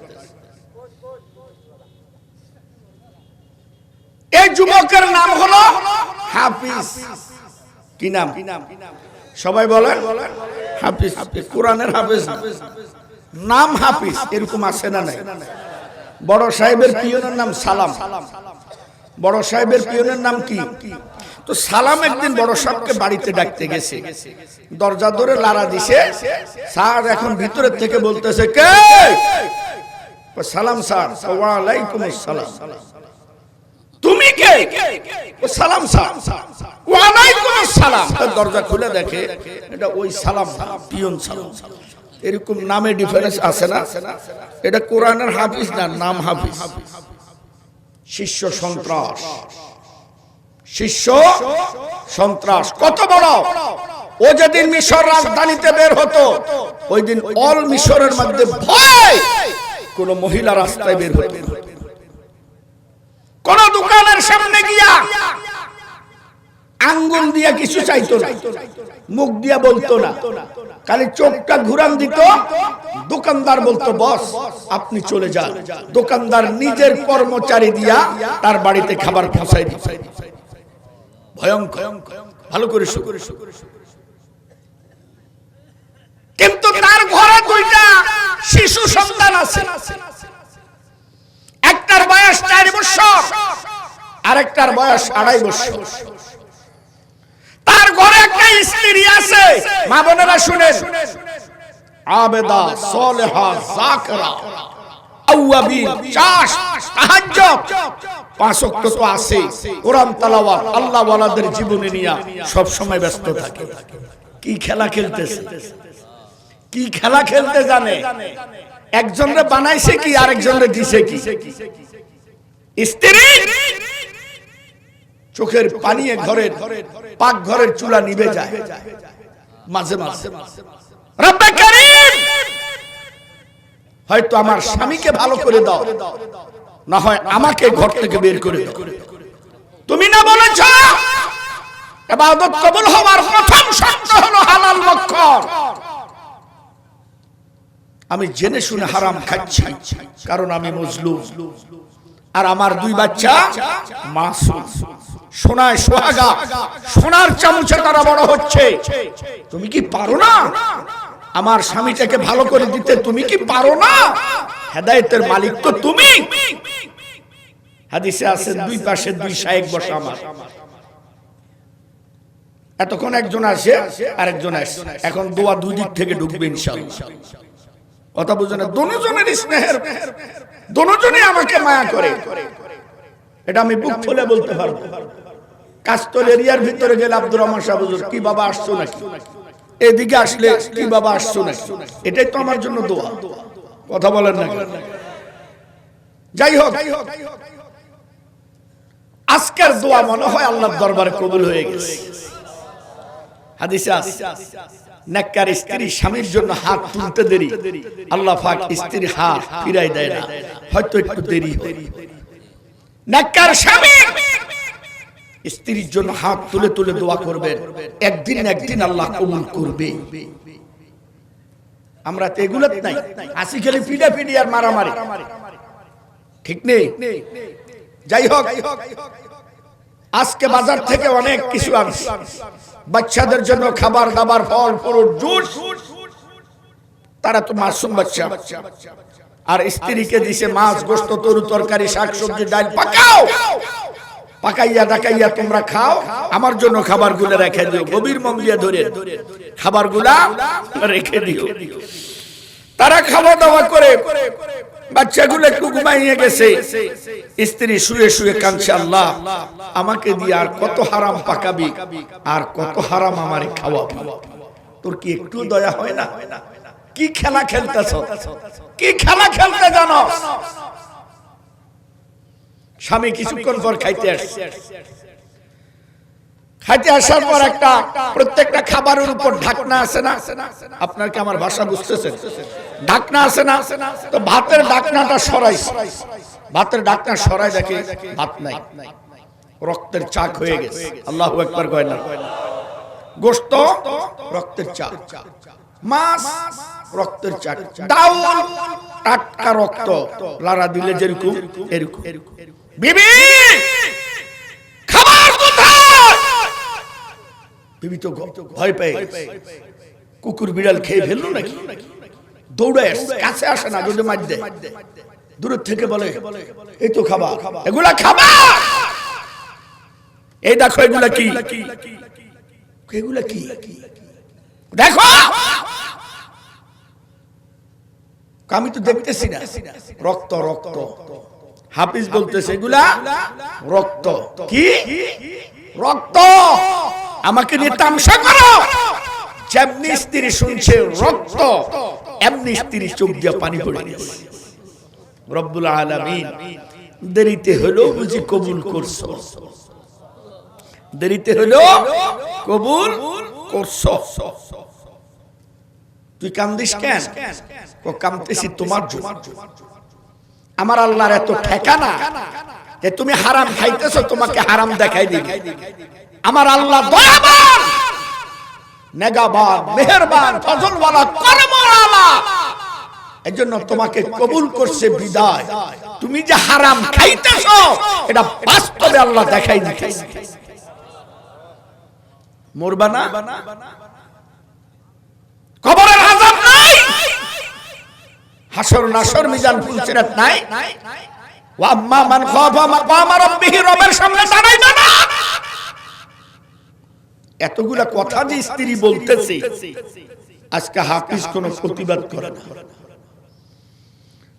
এই যুবকের নাম হলো হাফিজ। কি নাম? সবাই বলেন হাফিজ। কোরআনের হাফিজ, নাম হাফিজ। এরকম আছে না নাই? বড় সাহেবের পিয়নের নাম সালাম। বড় সাহেবের পিয়নের নাম কি? তো সালাম একদিন বড় সাহেবকে বাড়িতে ডাকতে গেছে, দরজা ধরে লারা দিছে। স্যার এখন ভিতরের থেকে বলতেছে, কে? সালাম স্যার। ওয়ালাইকুম আসসালাম। তুমি কে? ও সালাম স্যার। ওয়ালাইকুম আসসালাম। দরজা খুলে দেখে এটা ওই সালাম, পিয়ন সালাম। এরকম নামে ডিফারেন্স আছে না? এটা কোরআনের হাফিজ না, নাম হাফিজ। শিষ্য সন্ত্রাস, শিষ্য সন্ত্রাস কত বড়! ও যেদিন মিশর রাজধানীতে বের হতো, ওই দিন অল মিশরের মধ্যে ভয় কোন মহিলা রাস্তায় বের হতো। কোন দোকানের সামনে গিয়া আঙ্গুল দিয়া কিছু চাইতো না, মুখ দিয়া বলতো না, খালি চোখটা ঘুরান দিত। দোকানদার বলতো, বস আপনি চলে যান। দোকানদার নিজের কর্মচারী দিয়া তার বাড়িতে খাবার পৌঁছায় দিত। ভয়ঙ্কর। ভালো করে শুকুর। কিন্তু তার ঘরে দুইটা শিশু সন্তান আছে। একটার বয়স 4 বছর, আরেকটার বয়স 2.5 বছর। তার ঘরে একটা স্ত্রী আছে। মা বোনেরা শুনেন, আবেদা, সালেহা, যাকিরা, আওয়াবিন, চাষ, তাহাজ্জুদ, 5 ওয়াক্ত তো আছে। কোরআন তেলাওয়াত, আল্লাহ ওয়ালাদের জীবনে নিয়ে সব সময় ব্যস্ত থাকে। কি খেলা খেলতেছে? কি খেলা খেলতে জানে? একজনরে বানাইছে কি, আরেকজনরে দিছে কি? স্ত্রী চোখের পানিয়ে ঘরের পাক ঘরের চুলা নিভে যায় মাঝে মাঝে। রব্বে কারীম, হয়তো আমার স্বামীকে ভালো করে দাও, না হয় আমাকে ঘর থেকে বের করে দাও। তুমি না বলেছ ইবাদত কবুল হওয়ার প্রথম শর্ত হলো হালাল ভক্ষণ। আমি জেনে শুনে হারাম খাচ্ছি কারণ আমি মজলুম, আর আমার 2 বাচ্চা মাসুম, সোনায় সোহাগা, সোনার চামচে তারা বড় হচ্ছে। তুমি কি পারো না আমার স্বামীটাকে ভালো করে দিতে? তুমি কি পারো না? হেদায়েতের মালিক তো তুমি। হাদিসে আছে 2 পাশে 2 শায়েখ বসা আমার। এতক্ষণ একজন আসে আরেকজন আসে, এখন দোয়া 2 দিক থেকে ঢুকবে ইনশাআল্লাহ। কথা বুঝো না? দুজনের স্নেহের, দুজনই আমাকে মায়া করে, এটা আমি বুক খুলে বলতে পারবো। কাস্তল এরিয়ার ভিতরে গেলে আব্দুর রহমান সাহেব হুজুর, কি বাবা আসছো নাকি? এদিকে আসলে কি বাবা আসছো নাকি? এটাই তো আমার জন্য দোয়া। কথা বলেন না? যাই হোক, আজকের দোয়া মনে হয় আল্লাহর দরবারে কবুল হয়ে গেছে। হাদিসে আছে, নেককার স্ত্রী স্বামীর জন্য হাত তুলতে দেরি, আল্লাহ পাক স্ত্রীর হাত ফিরাই দেয় না, হয়তো একটু দেরি হয়। নেককার স্বামী স্ত্রীর জন্য হাত তুলে তুলে দোয়া করবেন, একদিন না একদিন আল্লাহ কবুল করবে। আমরা তো এগুলোতে নাই, আসি খেলে পিডাপিডি আর মারামারি, ঠিক নেই? যাই হোক, আজকে বাজার থেকে অনেক কিছু আনছি বাচ্চাদের জন্য, খাবার দাবার, ফল ফ্রুট, জুস। তারা তো মাসুম বাচ্চা, আর স্ত্রীকে দিছে মাছ গোশত তরু তরকারি শাকসবজি ডাল পাকাও পাকাইয়া ডাকাইয়া তোমরা খাও আমার জন্য খাবারগুলো রেখে দিও গভীর মন দিয়ে ধরে খাবারগুলা রেখে দিও তারা খাওয়া দাওয়া করে বাচ্চাগুলো একটু ঘুমাইয়ে গেছে স্ত্রী শুয়ে শুয়ে কাঁদছে আল্লাহ আমাকে দিয়ে আর কত হারাম পাকাবি আর কত হারাম আমারে খাওয়াবি তোর কি একটু দয়া হয় না কি খেলা খেলতেছ কি খেলা খেলতে জানো স্বামী কিছুক্ষণ পর খাইতে আসছে খাইতে আসার পর একটা প্রত্যেকটা খাবারের উপর ঢাকনা আছে না আপনার কি আমার ভাষা বুঝতেছেন ঢাকনা আছে না তো ভাতের ঢাকনাটা সরাই ভাতের ঢাকনা সরাই দেখে ভাত নাই রক্তের চাক হয়ে গেছে আল্লাহু আকবার কয় না গোশত রক্তের চাক মাছ রক্তের চাক ডাউল টাটকা রক্ত লারা দিলে যেরকম এরকম বিবি খাবার কোথায় বিবি তো ভয় পেয়ে কুকুর বিড়াল খেয়ে ফেললো নাকি দৌড়ে কাছে আসে না যদি মার দেয় দূর থেকে বলে এই তো খাবার এগুলা খাবার এই দেখো এগুলা কি এগুলা কি দেখো আমি তো দেখতেছি না রক্ত রক্ত হাফিজ বলতেছে এগুলা রক্ত কি রক্ত আমাকে নিয়ে তামসা করো যেমনি স্ত্রী শুনছে রক্ত এমনি স্ত্রী চোখ দিয়ে পানি পড়ে গেছে রব্বুল আলামিন দেরিতে হলো বুঝি কবুল করছো দেরিতে হলো কবুল করছো তুই কান্দিস কেন কামতেছি তোমার জন্য আমার আল্লাহর এত ঠেকানা যে তুমি হারাম খাইতেছো তোমাকে হারাম দেখাই দিবে আমার আল্লাহ দয়াবান নেগাবান মেহেরবান ফজলওয়ালা করমওয়ালা এজন্য তোমাকে কবুল করছে বিদায় তুমি যে হারাম খাইতেছো এটা বাস্তবে আল্লাহ দেখাই দিতেছে মরবা না কবরের আযাব নাই হাসর নাসর মিজান ফুলসিরাত নাই ওয়া আম্মা মান খাফা মাকাম রাব্বিহি রবের সামনে দাঁড়াইবে না এতগুলা কথা যে স্ত্রী বলতেছে আজকে হাফিজ কোনো প্রতিবাদ করে না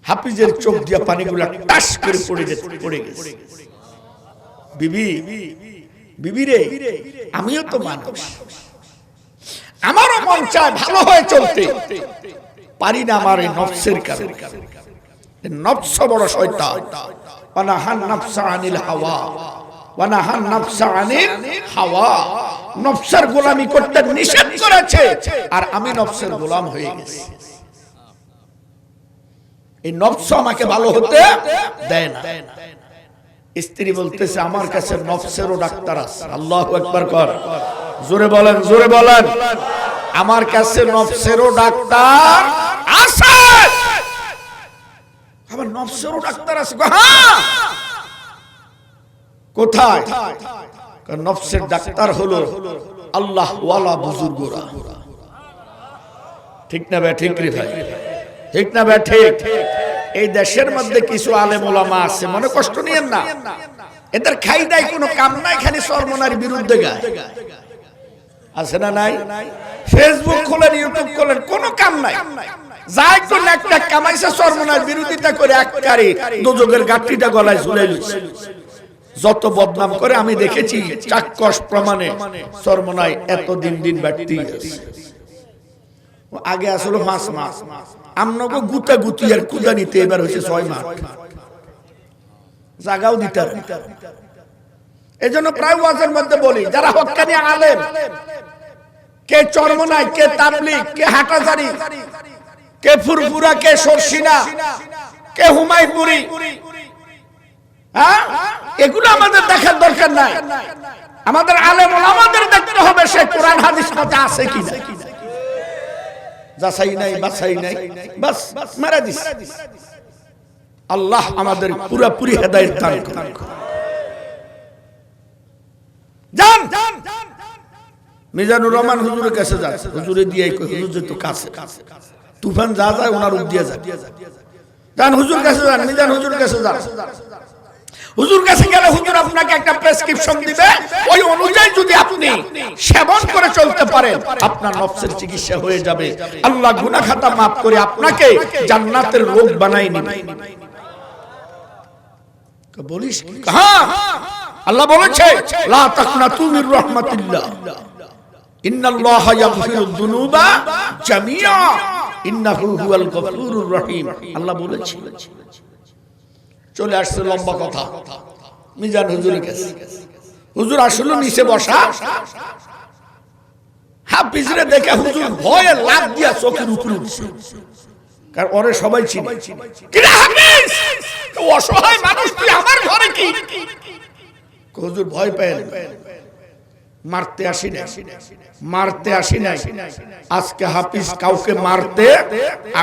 হাফিজের চোখ দিয়া পানিগুলা টাস করে পড়ে গেছে বিবি বিবি রে আমিও তো মানুষ আমারও মন চায় ভালো হয়ে চলতে পারি না আমার এই নফসের কারণে নফস বড় শয়তান ওয়ানাহান নাফসা আনিল হাওয়া ওয়ানাহান নাফসা আনিল হাওয়া নফসের গোলামি করতে নিষেধ করেছে আর আমি নফসের গোলাম হয়ে গেছি এই নফস আমাকে ভালো হতে দেয় না স্ত্রী বলতেছে আমার কাছে নফসেরও ডাক্তার আছে আল্লাহু আকবার কর জোরে বলেন আমার কাছে নফসেরও ডাক্তার আছে আবার নফসেরও ডাক্তার আছে হ্যাঁ কোথায় নফসের ডাক্তার হলো আল্লাহ ওয়ালা বুজুর্গরা ঠিক না ভাই ঠিক রে ভাই ঠিক না ভাই ঠিক এই দেশের মধ্যে কিছু আলেম ওলামা আছে মনে কষ্ট নিয়েন না এদের খাই দেয় কোনো কাম নাই খালি সর্বনারীর বিরুদ্ধে গায় আছে না নাই ফেসবুক খোলেন ইউটিউব খোলেন কোনো কাম নাই যা একটু একটা কামাইছে সর্বনারীর বিরোধিতা করে একবারে দোজখের গাঁটটিটা গলায় ঝুলাই লইছে যত বদনাম করে আমি দেখেছি চাক্ষুষ প্রমাণে সর্বনাই এত দিন দিন বাড়তি আগে আসলে 5 মাস আমনগো গুতা গুতি আর কুদা নিতে এবার হইছে 6 মাস জাগাও দিতার এজন্য প্রায় ওয়াজের মধ্যে বলি যারা হক্কানি আলেম কে চরমনাই কে তাবলীগ কে হাটাজারি কে ফুরফুরা কে সরসিনা কে হুমায়পুরি হ্যাঁ এগুলো আমাদের দেখার দরকার নাই আমাদের আলেম ওলামাদের দেখতে হবে সে কোরআন হাদিস মতে আছে কিনা যাচাই নাই বাছাই নাই বাস মারা দিস আল্লাহ আমাদের পুরোপুরি হেদায়েত দান করুন জান মিজানুর রহমান হুজুরের কাছে যান হুজুরে দিয়ে কই হুজুর তো কাছে তুফান যা যায় ওনার উদ্দিয়া যায় যান হুজুর কাছে যান, মিজান হুজুর কাছে যান। হুজুর কাছে গেলে হুজুর আপনাকে একটা প্রেসক্রিপশন দিবে, ওই অনুযায়ী যদি আপনি সেবন করে চলতে পারেন আপনার নফসের চিকিৎসা হয়ে যাবে। আল্লাহ গুনাহ খাতা maaf করে আপনাকে জান্নাতের লোক বানাই নেবে। বলিস হ্যাঁ, আল্লাহ বলেছে লা তাকনাতু মির রাহমাতিল্লাহ ইন্নাল্লাহা ইয়াগফিরুয যুনুবা জামিআ ইন্নাহু হুয়াল গফুরুর রহিম। আল্লাহ বলেছে। চলে আসছে লম্বা কথা মিজান হুজুরের কাছে। হুজুর আসলে নিচে বসা, হাফিজরে দেখে হুজুর ভয়ে লাফ দিয়া চোখের উপরে উঠছে, কারণ ওরে সবাই চিনে। কি রে হাফিজ, অসহায় মানুষ তুই আমার ঘরে কি? হুজুর ভয় পেয়ে মারতে আসি না, মারতে আসি নাই আজকে। হাফিজ কাউকে মারতে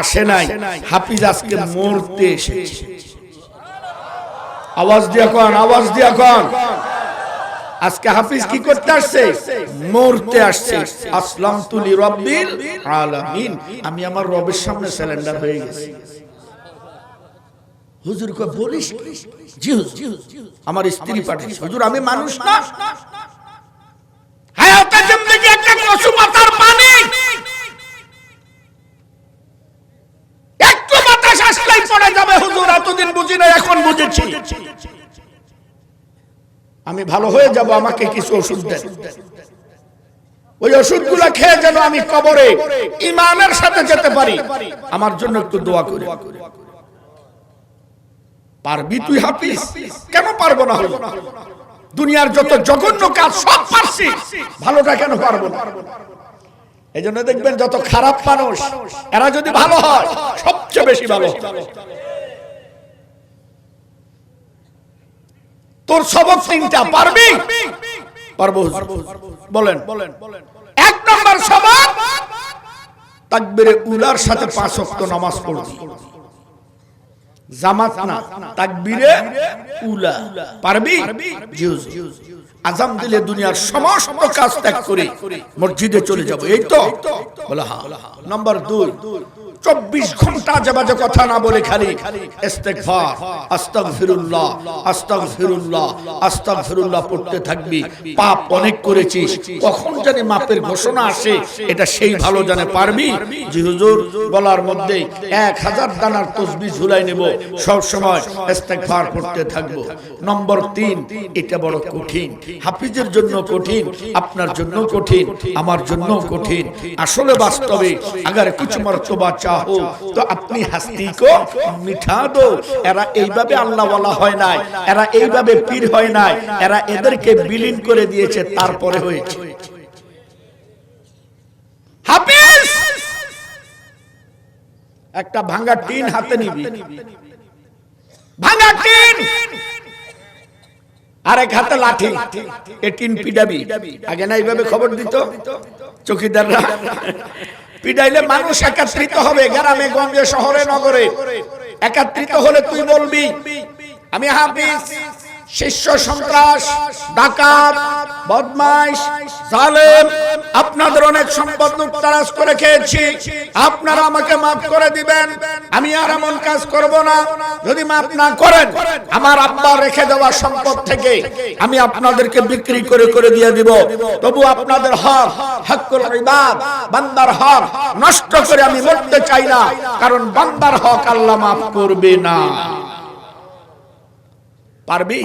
আসে নাই, হাফিজ আজকে মরতে এসেছে। আওয়াজ দিয়া কোন, আওয়াজ দিয়া কোন। আজকে হাফিজ কি করতে আসছে? মরতে আসছে। আসলামতু লিরাব্বিল আলামিন, আমি আমার রবের সামনে সারেন্ডার হয়ে গেছি। হুজুর কই বলিস? জি হুজুর, আমার স্ত্রী পাঠিয়েছে। হুজুর আমি মানুষ না, হায়াতে জিন্দেগি একটা কসু পাতার পানি, একটু বাতাস আসলেই পড়ে যাবে। হুজুর এতদিন বুঝি না, এখন বুঝেছি। আমি ভালো হয়ে যাব, আমাকে কিছু ওষুধ দেন। ওই ওষুধগুলো খেয়ে যেন আমি কবরে ঈমানের সাথে যেতে পারি। আমার জন্য একটু দোয়া করে। পারবি তুই হাফিজ? কেন পারবো না? দুনিয়ার যত জঘন্য কাজ সব পারছি, ভালোটা কেন পারবো না? এই জন্য দেখবেন যত খারাপ মানুষ এরা যদি ভালো হয় সবচেয়ে বেশি ভালো। তোর সবক তিনটা, পারবি? পারবো। বলেন। এক নম্বর সবক, তাকবীরে উলার সাথে 5 ওয়াক্ত নামাজ পড়বি। জামাত না, তাকবীরে উলা। পারবি? জি হুজুর। আযান দিলে দুনিয়ার সমস্ত কাজ ত্যাগ করে মসজিদে চলে যাব, এই তো? বলে হ্যাঁ। নাম্বার 2, 24 ঘন্টা আজেবাজে কথা না বলে খালি ইস্তেগফার, আস্তাগফিরুল্লাহ, আস্তাগফিরুল্লাহ, আস্তাগফিরুল্লাহ পড়তে থাকবি। পাপ অনেক করেছিস, কখন জানি মাপের ঘোষণা আসে, এটা সেই ভালো জানে। পারবি? জি হুজুর। বলার মধ্যে 1000 দানার তাসবিহ ঝুলাই নেব, সব সময় ইস্তেগফার পড়তে থাকব। নম্বর 3, এটা বড় কঠিন, হাফিজের জন্য কঠিন, আপনার জন্য কঠিন, আমার জন্য কঠিন। আসলে বাস্তবে अगर कुछ मर्तबा चाहो तो अपनी हस्ती को मिठा दो। এরা এইভাবে আল্লাহওয়ালা হয় নাই, এরা এইভাবে পীর হয় নাই, এরা এদেরকে বিলীন করে দিয়েছে, তারপরে হয়েছে হাফিজ। একটা ভাঙা টিন হাতে নিবি, ভাঙা টিন, আরেক হাতে লাঠি, এ টিন পিডাবি। আগে না এইভাবে খবর দিত চৌকিদাররা? পিডাইলে মানুষ একত্রিত হবে, গ্রামে গঞ্জে শহরে নগরে একত্রিত হলে তুই বলবি আমি হাফিজ, শিষ্য সন্ত্রাস, ডাকাত, বদমাইশ, জালেম, আপনাদের অনেক সম্পদ লুটতরাজ করে খেয়েছি, আপনারা আমাকে মাফ করে দিবেন, আমি আর এমন কাজ করব না। যদি মাফ না করেন, আমার আব্বা রেখে দেওয়া সম্পদ থেকে আমি আপনাদেরকে বিক্রি করে করে দিয়ে দিব। তবু আপনাদের হক, হকুল ইবাদ, বান্দার হক নষ্ট করে আমি মরতে চাই না, কারণ বান্দার হক আল্লাহ মাফ করবে না। পারবি?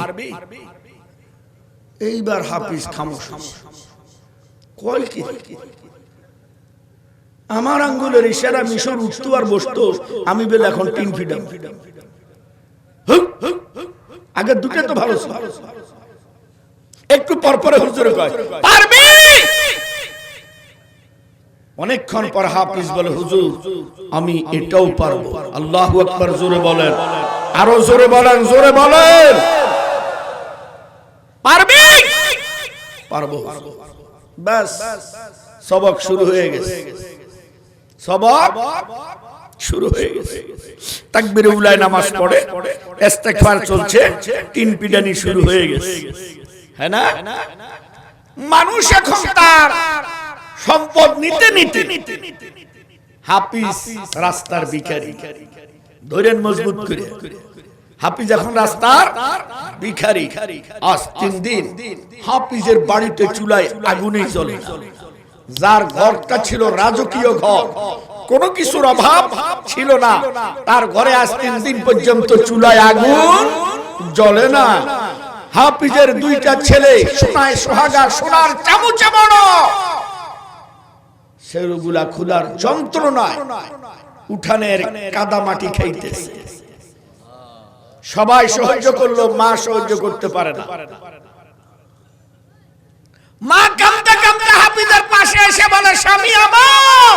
এইবার হাফিজ খামোশ। কয় কি? আমার আঙ্গুলের ইশারা মিশর উঠতো আর বসতো, আমি বেলা এখন টিন ফিডাম। আগে দুটো তো ভালো ছিল, একটু পর পরে হুজুরে কয় পারবি। অনেকক্ষণ পর হাফিজ বলে হুজুর আমি এটাও পারবো। আল্লাহু আকবার, জোরে বলেন, আরো জোরে বলেন, জোরে বলেন। পারবি? পারবো। বাস, সবক শুরু হয়ে গেছে, সবক শুরু হয়ে গেছে। তাকবীরে উলায় নামাজ পড়ে, ইস্তেগফার চলছে, তিন পিডানি শুরু হয়ে গেছে, হ্যাঁ না? মানুষ এখন তার সম্পদ নিতে নিতে হাফিজ রাস্তার ভিখারি, ধরেন মজবুত করে। হাফিজ এখন রাস্তার ভিখারি। আজ 3 দিন হাফিজের বাড়িতে চুলায় আগুনেই জ্বলে না। যার ঘরটা ছিল রাজকীয় ঘর, কোনো কিছুর অভাব ছিল না, তার ঘরে আজ 3 দিন পর্যন্ত চুলায় আগুন জ্বলে না। হাফিজের 2টা ছেলে সোনায় সোহাগা, সোনার চামচে বড়, সেগুলা ক্ষুধার যন্ত্রণায় উঠানের কাদা মাটি খাইতেছে। সবাই সহ্য করলো, মা সহ্য করতে পারে না। মা কাঁদতে কাঁদতে হাফিজের পাশে এসে বলে, স্বামী আমার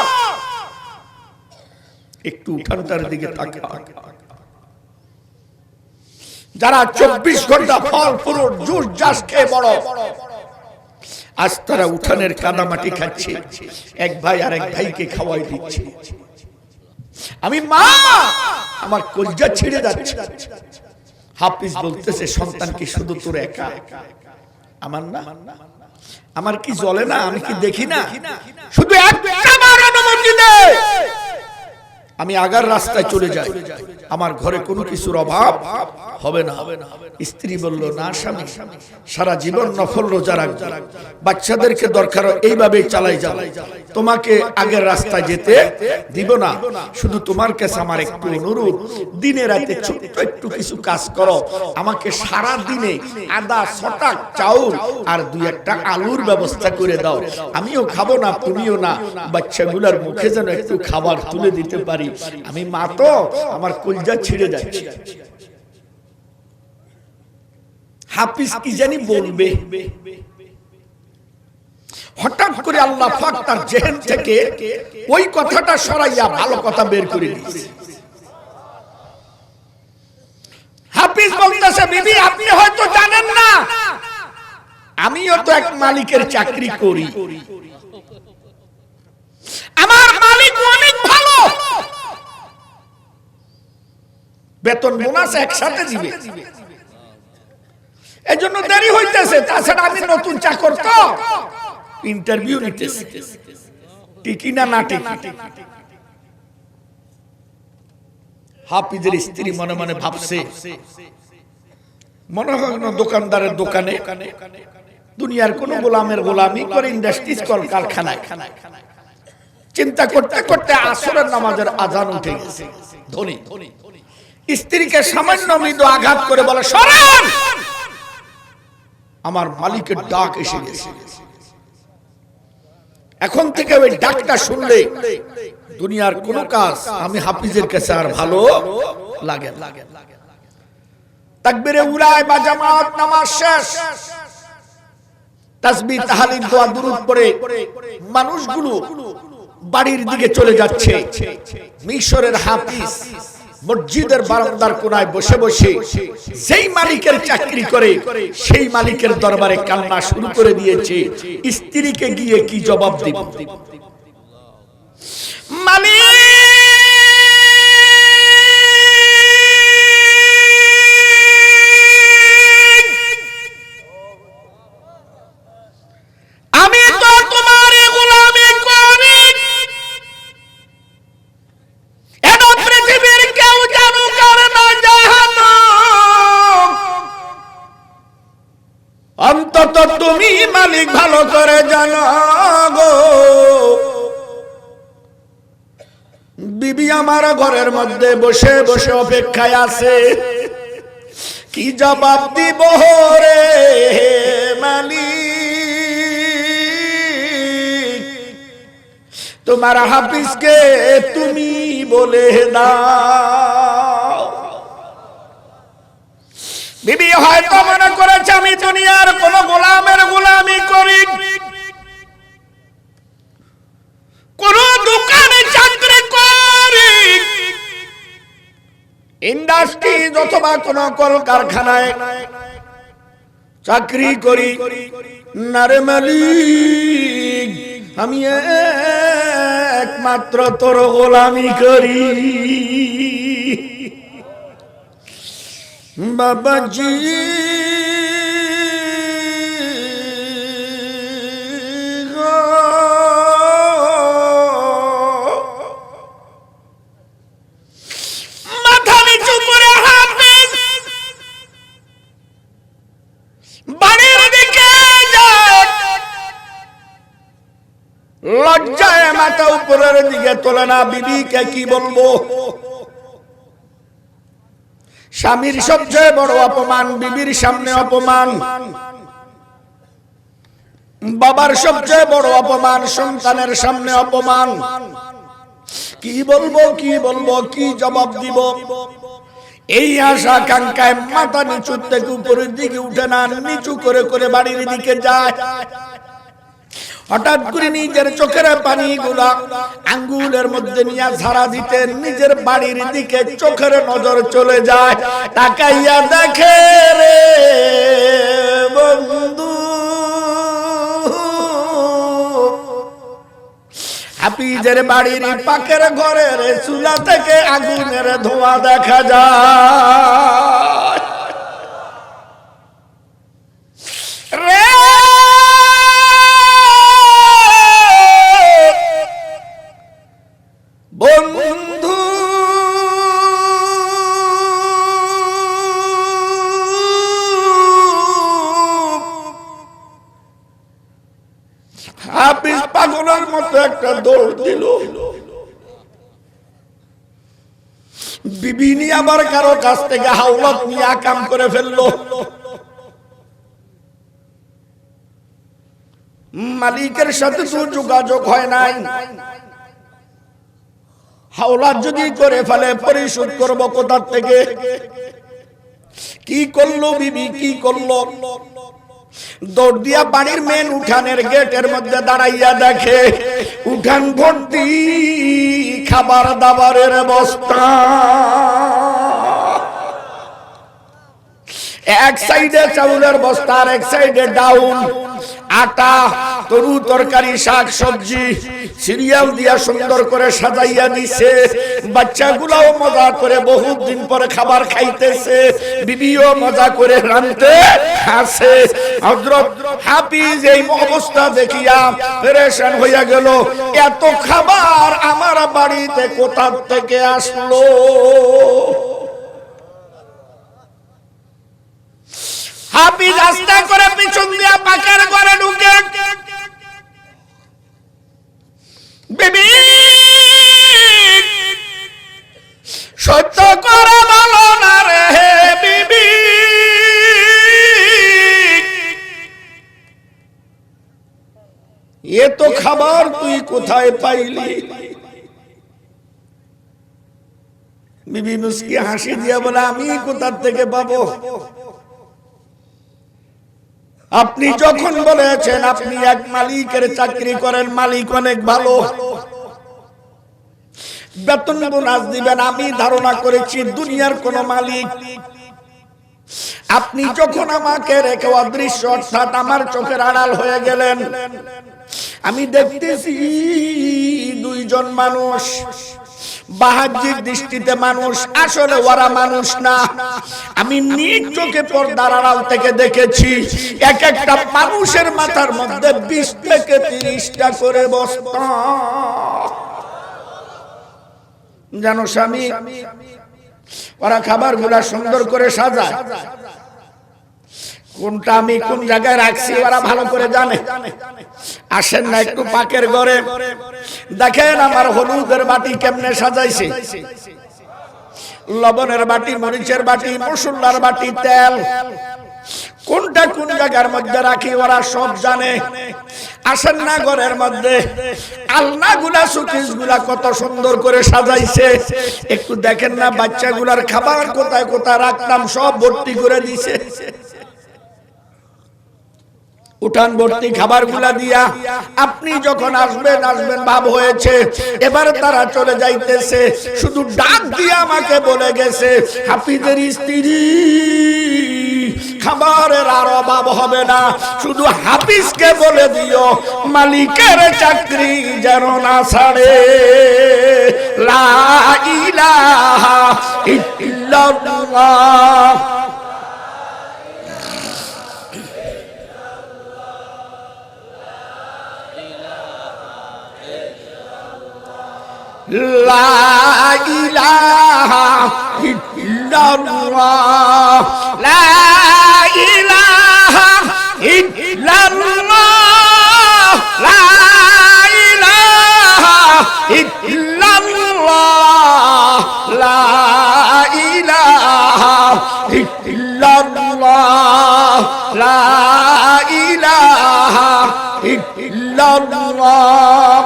একটু উঠানটার দিকে তাকা। যারা 24 ঘন্টা ফল ফুল জুস জাস খেয়ে বড়, আজ তারা উঠানের কাদামাটি খাচ্ছে, এক ভাই আরেক ভাইকে খাওয়াই দিচ্ছে। আমি মা, আমার কলজা ছিঁড়ে যাচ্ছে। হাফিজ বলতেছে, সন্তান কি শুধু তোর একা? আমার না? আমার কি জ্বলে না? আমি কি দেখি না? শুধু একবার অনুমতি দে, আমি আগার রাস্তায় চলে যাই, আমার ঘরে কোনো কিছুর অভাব হবে না। স্ত্রী বলল, না স্বামী, সারা জীবন নফল রোজা রাখবো, বাচ্চাদেরকে দরকার এইভাবেই চালাই যাব, তোমাকে আগের রাস্তায় যেতে দিব না। শুধু তোমার কাছে আমার একটু অনুরোধ, দিনে রাতে ছোট্ট একটু কিছু কাজ করো, আমাকে সারা দিনে আদা, ছটা চাউল আর 2-1টা আলুর ব্যবস্থা করে দাও। আমিও খাবো না, তুমিও না, বাচ্চাগুলার মুখে যেন একটু খাবার তুলে দিতে পারি। আমি মা তো, আমার কলজা ছিঁড়ে যাচ্ছে। হাফিজ কি জানি বলবে, হঠাৎ করে আল্লাহ পাক তার জেহেন থেকে ওই কথাটা সরাইয়া ভালো কথা বের করে দিয়েছে। হাফিজ বলতেছে, বিবি আপনি হয়তো জানেন না, আমিও তো এক মালিকের চাকরি করি, আমার মালিক অনেক ভালো, বেতন বোনাস একসাথে দিবে, এজন্য দেরি হইতেছে। তাছাড়া আমি নতুন চাকর তো, ইন্টারভিউ নিতেছি, ঠিকই না না ঠিক? হাফিজের স্ত্রী মনে মনে ভাবছে, মনে হয় না দোকানদারের দোকানে, দুনিয়ার কোন গোলামের গোলামি করে, ইন্ডাস্ট্রিজ কলকারখানায়। চিন্তা করতে করতে আসরের নামাজের আজান উঠে গেছে। ধনী স্ত্রীকে সামান্য মৃদু আঘাত করে বলে, সরেন, আমার মালিকের ডাক এসে গেছে। এখন থেকে ওই ডাকটা শুনলে দুনিয়ার কোন কাজ আমি হাফিজের কাছে আর ভালো লাগে না। তাকবীরে উলায় বা জামাত নামাজ শেষ, তাসবিহ তাহলিল দোয়া দুরূদ পড়ে মানুষগুলো বাড়ির দিকে চলে যাচ্ছে। মিশরের হাফিজ মসজিদের বারান্দার কোনায় বসে বসে যেই মালিকের চাকরি করে সেই মালিকের দরবারে কান্না শুরু করে দিয়েছে। স্ত্রীকে গিয়ে কি জবাব দিবে? মালিক, আমি তো তোমার গোলামি করি, এত পৃথিবীর কেউ জানুক আর না জানুক, অন্তত তুমি মালিক ভালো করে জানো গো। বিবি আমার ঘরের মধ্যে বসে বসে অপেক্ষায় আছে, কি জবাব দিব রে মালিক? তোমার হাফিজকে তুমি বলে দাও। বিবি হয়তো মনে করেছে আমি দুনিয়ার কোন গোলামের গোলামি করি, কোন দোকানে চাকরি করি, ইন্ডাস্ট্রি অথবা কোন কলকারখানায় চাকরি করি না রে মালিক, আমি একমাত্র তোর গোলামি করি। বাবাজি লজ্জায় মাথা উপরের দিকে তোলে না। বিবিকে কি বলবো? স্বামীর সবচেয়ে বড় অপমান বিবির সামনে অপমান, বাবার সবচেয়ে বড় অপমান সন্তানের সামনে অপমান। কি বলবো কি বলবো, কি জবাব দিব? এই আশা কাঙ্ক্ষায় মাথা নিচু থেকে উপরের দিকে উঠে না, নিচু করে করে বাড়ির দিকে যায়। হঠাৎ করে নিজের চোখের পানি গুলা আঙ্গুলের মধ্যে নিয়ে ঝাড়া দিতে নিজের বাড়ির দিকে চোখের নজর চলে যায়। তাকাইয়া দেখে রে বন্ধু, হাফিজের বাড়ির পাকের ঘরের চুলা থেকে আগুনের ধোঁয়া দেখা যায়। রে বন্ধু, হাফিজ পাগলের মতো একটা দৌড় দিল। বিবি নিয়ে আবার কারো কাছ থেকে হাওলাত নিয়ে আকাম করে ফেললো। মালিকের সাথে তো যোগাযোগ হয় নাই। হাওলাত যদি করে ফেলে পরিশোধ করবো কোথা থেকে? কি করলো বিবি, কি করলো? দৌড় দিয়া বাড়ির মেন উঠানের গেটের মধ্যে দাঁড়াইয়া দেখে উঠান ভর্তি খাবার দাবারের বস্তা। এক সাইডে চাউলের বস্তা, আর এক সাইডে ডাউন, আটা, তরু তরকারি, শাক সবজি সিরিয়াল দিয়া সুন্দর করে সাজাইয়া দিছে। বাচ্চাগুলাও মজা করে বহুত দিন পরে খাবার খাইতেছে। বিবিও মজা করে রাঁধতে আছে। হযরত হাফিজ এই অবস্থা দেখিয়া পেরেশান হইয়া গেল। এত খাবার আমার বাড়িতে কোথা থেকে আসলো? হাফিজ আস্তে করে পিছন দিয়া পাকের ঘরে ঢুকে, বিবি সত্য করে বলো না রে বিবি, এ তো খাবার তুই কোথায় পাইলি? বিবি মুস্কি হাসি দিয়া বলে, আমি কোথা থেকে পাবো? আপনি যখন বলেছেন আপনি এক মালিকের চাকরি করেন, মালিক অনেক ভালো, বেতন বোনাস দিবেন, আমি ধারণা করেছি দুনিয়ার কোন মালিক। আপনি যখন আমাকে রেখে অদৃশ্য অর্থাৎ আমার চোখের আড়াল হয়ে গেলেন, আমি দেখতেছি দুইজন মানুষ, বাহ্যিক দৃষ্টিতে মানুষ, আসলে ওরা মানুষ না। আমি নিজ চোখে পর্দার আড়াল থেকে দেখেছি এক একটা মানুষের মাথার মধ্যে 20 থেকে 30টা করে বস্তা। জানো স্বামী, ওরা খাবারগুলা সুন্দর করে সাজায়। কোনটা আমি কোন জায়গায় রাখছি ওরা ভালো করে জানে। আসেন না একটু পাকের ঘরে, দেখেন আমার হলুদের বাটি কেমনে সাজাইছে, লবণের বাটি, মরিচের বাটি, মশলার বাটি, তেল, কোনটা কোন জায়গার মধ্যে রাখি ওরা সব জানে। আসেন না ঘরের মধ্যে, আলনাগুলা সুকেসগুলা কত সুন্দর করে সাজাইছে। একটু দেখেন না বাচ্চাগুলার খাবার কোথায় কোথায় রাখতাম সব ভর্তি করে দিছে। উঠান ভর্তি খাবার গুলা দিয়া আপনি যখন আসবেন আসবেন ভাব হয়েছে। এবার তারা চলে যাইতেছে, শুধু ডাক দিয়ে আমাকে বলে গেছে, হাফিজের স্ত্রী খাবারের আর অভাব হবে না, শুধু হাফিজকে বলে দিও মালিকের চাকরি যেন না ছাড়ে। লা ইলাহা ইল্লাল্লাহ। লা ইলাহা ইল্লাল্লাহ, লা ইলাহা ইল্লাল্লাহ, লা লা ইলাহা ইল্লাল্লাহ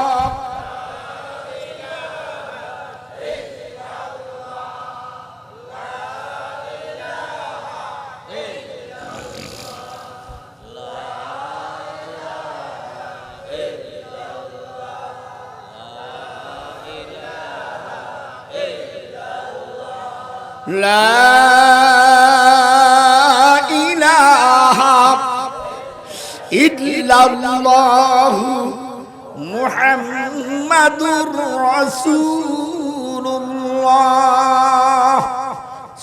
লা ইলাহা ইল্লাল্লাহ মুহাম্মাদুর রাসূলুল্লাহ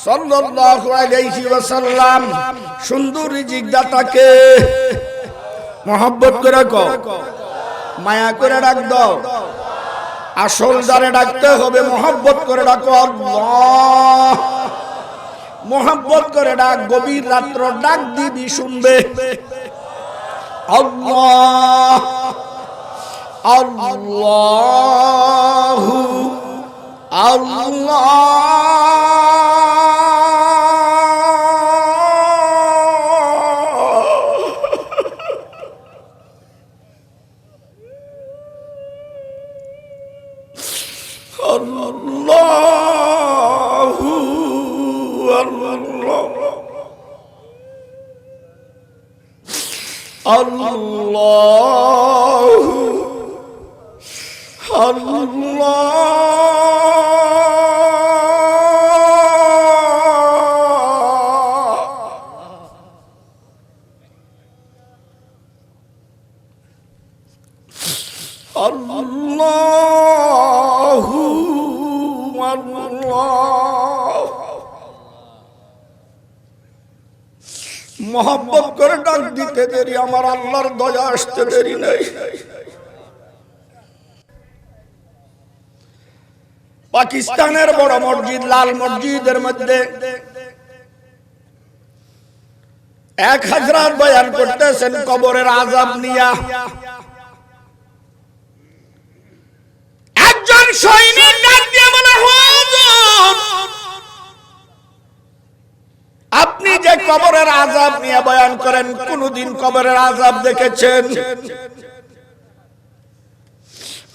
সাল্লাল্লাহু আলাইহি ওয়াসাল্লাম। সুন্দর রিজিক দাতাকে মহব্বত করে কও, মায়া করে ডাক দাও। আসল যারে ডাকতে হবে মহব্বত করে ডাকো আল্লাহ। মহব্বত করে ডাক, গভীর রাত্র ডাক দিবি শুনবে আল্লাহ আল্লাহু আল্লাহ। মোহব্বত করে ডাক দিতে দেরি, আমার আল্লাহর দয়া আসতে দেরি নাই। পাকিস্তানের বড় মসজিদ লাল মসজিদের মধ্যে এক হযরত বয়ান করতেছেন কবরের আযাব নিয়া। একজন সৈনিক ডাক দিয়ে বলে, হুজুর আপনি যে কবরের আযাব নিয়ে বয়ান করেন, কোনদিন কবরের আযাব দেখেছেন?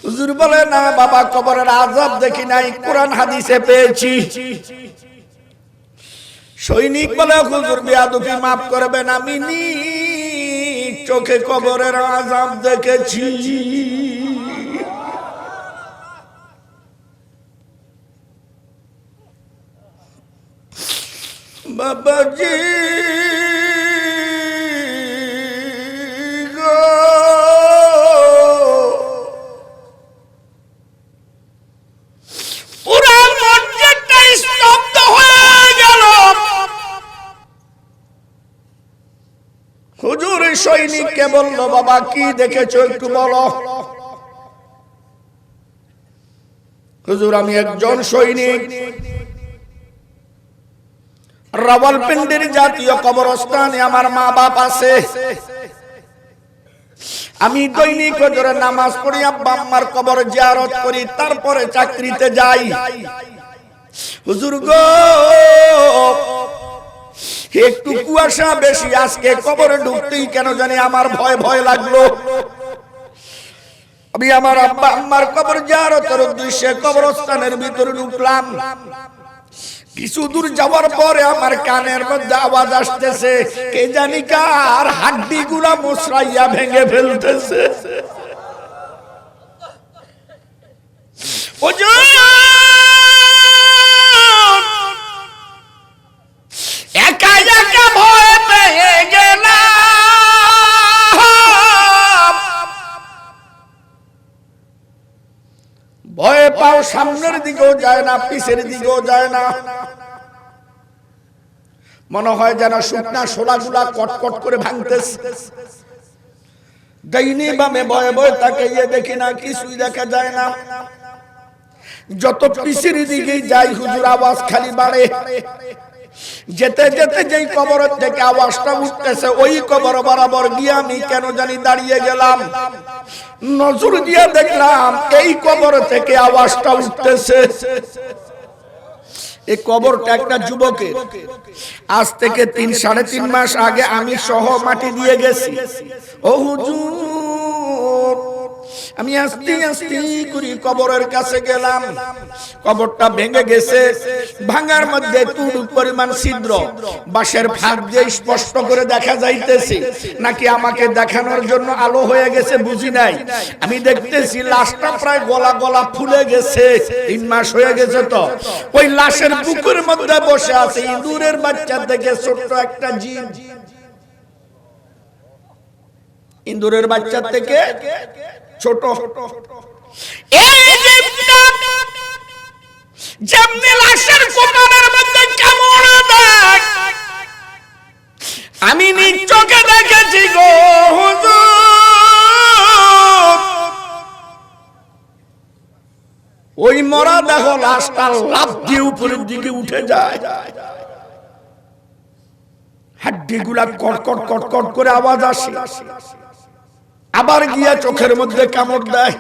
হুজুর বলে, না বাবা, কবরের আযাব দেখি নাই, কোরআন হাদিসে পেয়েছি। সৈনিক বলে, হুজুর বেয়াদবি মাফ করবেন, আমি নিজ চোখে কবরের আযাব দেখেছি। বাবাজি গো, পুরা মসজিদটা স্তব্ধ হয়ে গেল। হুজুর সৈনিককে বলল, বাবা কি দেখেছো একটু বলো। হুজুর আমি একজন সৈনিক, রাওয়ালপিন্ডির জাতীয় কবরস্থানে আমার মা বাপ আছে। আমি দৈনিক ফজরে নামাজ পড়ি, আব্বা আম্মার কবর জিয়ারত করি, তারপরে চাকরিতে যাই। হুজুর গো, একটু কুয়াশা বেশি, আজকে কবরে ঢুকতেই কেন জানি আমার ভয় ভয় লাগলো। আমি আমার আব্বা আম্মার কবর জিয়ারতের উদ্দেশ্যে কবরস্থানের ভিতরে ঢুকলাম। কিছু দূর যাওয়ার পরে আমার কানের মধ্যে আওয়াজ আসতেছে, কে জানি কার হাড্ডি গুলা মুসরাইয়া ভেঙে ফেলতেছে। একা একা ভয় পেয়ে গেলাম। ভয়ে পাও সামনের দিকেও যায় না, পিছের দিকেও যায় না। মনে হয় যেন শুকনা শোলাগুলা কটকট করে ভাঙতেছে। ডাইনি বামে ভয়ে ভয়ে তাকাইয়ে দেখি না, কিছুই দেখা যায় না। যত পিছের দিকেই যাই হুজুর আওয়াজ খালি বাড়ে। যেতে যেতে যেই কবরের থেকে আওয়াজটা উঠতেছে, ওই কবর বরাবর গিয়ে আমি কেন জানি দাঁড়িয়ে গেলাম। নজর দিয়ে দেখলাম এই কবর থেকে আওয়াজটা উঠতেছে। এই কবরটা একটা যুবকের। আজ থেকে 3-3.5 মাস আগে আমি সহ মাটি দিয়ে গেছি। ও হুজুর, আমি আস্তে আস্তে করে কবরের কাছে গেলাম। কবরটা ভেঙে গেছে, ভাঙার মধ্যে টুকরো পরিমাণ ছিদ্র, বাঁশের ফাঁক দিয়ে স্পষ্ট করে দেখা যাইতেছে। নাকি আমাকে দেখানোর জন্য আলো হয়ে গেছে বুঝি নাই। আমি দেখতেছি লাশটা প্রায় গলা গলা ফুলে গেছে। 3 মাস হয়ে গেছে। তো ওই লাশের বুকের মধ্যে বসে আছে ইঁদুরের বাচ্চা থেকে ছোট্ট একটা জিন। ইঁদুরের বাচ্চা থেকে ছোট। যেমনি লাশের কোপালের মধ্যে কামড় দেয়, আমি নিজ চোখে দেখেছি গো হুজুর। ওই মরা দেহ লাশটা লাফ দিয়ে উপরের দিকে উঠে যায়, হাড্ডিগুলা কটকট কটকট করে আওয়াজ আসে। আবার গিয়া চোখের মধ্যে কামড় দেয়,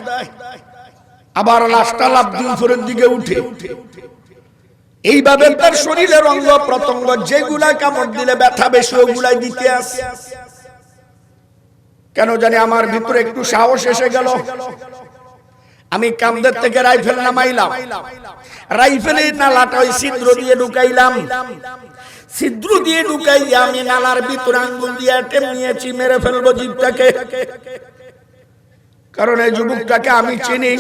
আবার লাশটা লাফ দিয়ে উপরের দিকে উঠে। এইভাবে তার শরীরের অঙ্গ প্রত্যঙ্গ যেগুলা কামড় দিলে ব্যথা বেশি ওগুলাই দিতে আসে। কেন জানি আমার ভিতরে একটু সাহস এসে গেল। আমি কামদের থেকে রাইফেল নামাইলাম, রাইফেলের নালাটা ওই ছিদ্র দিয়ে ঢুকাইলাম। ছিদ্র দিয়ে ঢুকাইয়া আমি নালার ভিতরে আঙ্গুল দিয়ে টেপ নিয়েছি, মেরে ফেলবো জীবটাকে। কারণ এই যুবকটাকে আমি চিনি।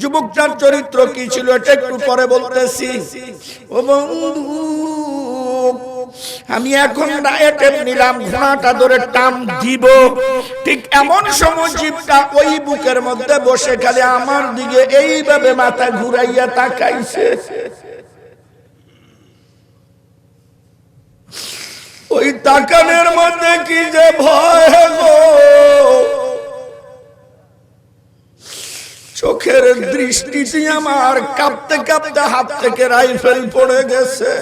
যুবকটার চরিত্র কি ছিল এটা একটু পরে বলতেছি। ও বন্ধু, আমি এখন টেপ নিলাম, ঘোড়াটা ধরে টান দিব। ঠিক এমন সময় জীবটা ওই বুকের মধ্যে বসে খালি আমার দিকে এইভাবে মাথা ঘুরাইয়া তাকাইছে। ওই তাকানের মধ্যে কি যে ভয় গো, চোখের দৃষ্টিতে আমার কাঁপতে কাঁপতে হাত থেকে রাইফেল পড়ে গেছে।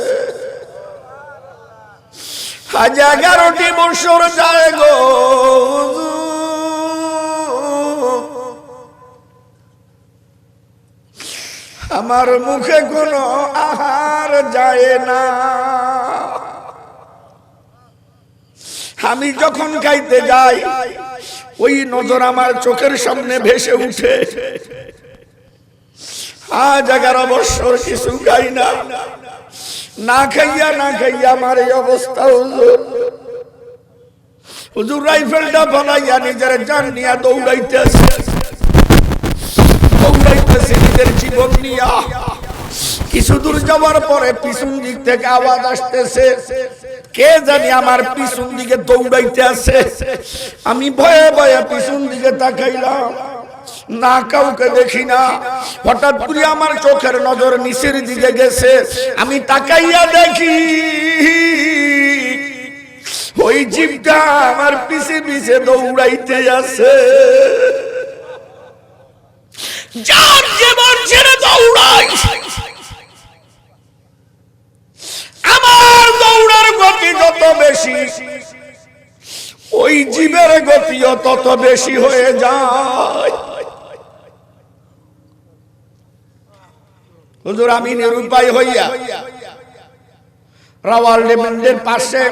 আজ 11টি বছর যায় গো, আমার মুখে কোনো আহার যায় না। আমি যখন খাইতে যাই ওই নজর আমার চোখের সামনে ভেসে উঠে। আজ 11 বছর কিছু খাই না, না খাইয়া আমার এই অবস্থা। হুজুর রাইফেলটা বানাইয়া নিজের জান নিয়া দৌড়াইতেছে নিজের জীবন নিয়া। কিছু দূর যাওয়ার পরে পিছন দিক থেকে আওয়াজ আসতেছে, কে জানি আমার পিছন দিকে দৌড়াইতে আছে। আমি ভয়ে ভয়ে পিছন দিকে তাকাইলাম, না কাউকে দেখি না। হঠাৎ করে আমার চোখের নজর নিচের দিকে গেছে। আমি তাকাইয়া দেখি ওই জীবটা আমার পিছে পিছে দৌড়াইতে আছে। যার জীবন ছেড়ে দৌড়াই, আমার দৌড়ার গতি যত বেশি, ওই জীবের গতিও তত বেশি হয়ে যায়। হুজুর আমি নিরুপায় হইয়া রাওয়ালডিমেন্ডের পাশে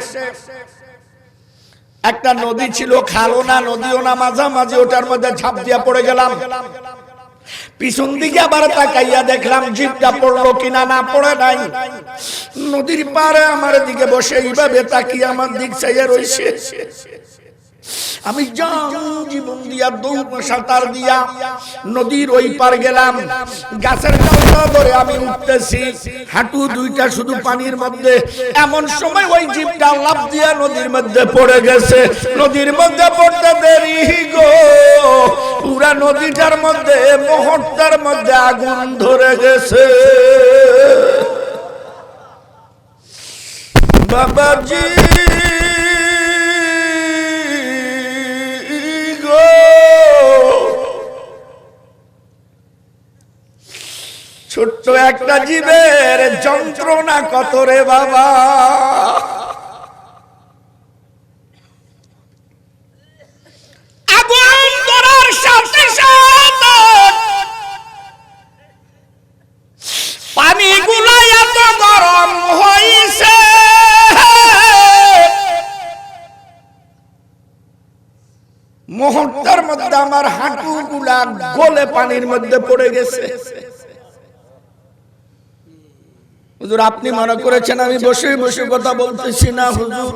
একটা নদী ছিল, খালও না নদীও না, মাঝামাঝি, ওটার মধ্যে ঝাঁপ দিয়া পড়ে গেলাম। পিছন দিকে আবার তাকাইয়া দেখলাম জিপটা পড়লো কিনা, না পড়ে নাই। নদীর পাড়ে আমার দিকে বসে এইভাবে তাকিয়ে আমার দিক চাইয়া রয়েছে। আমি জীবন দিয়া দৌড় সাঁতার দিয়া নদীর ওই পার গেলাম। গাছের ডালটা ধরে আমি উঠতেছি, হাঁটু দুইটা শুধু পানির মধ্যে। এমন সময় ওই জিপটা লাফ দিয়া নদীর মধ্যে পড়ে গেছে। নদীর মধ্যে পড়তে দেরি গো, পুরা নদীটার মধ্যে মুহূর্তের মধ্যে আগুন ধরে গেছে। বাবাজি ছোট্ট একটা জীবের যন্ত্রণা কত রে বাবা। আগুন ধরার সাথে সাথে পানিগুলো এত হাঁটুগুলা গলে পানির মধ্যে পড়ে গেছে। হুজুর আপনি মনে করেছেন আমি বসে বসে কথা বলতেছি না হুজুর,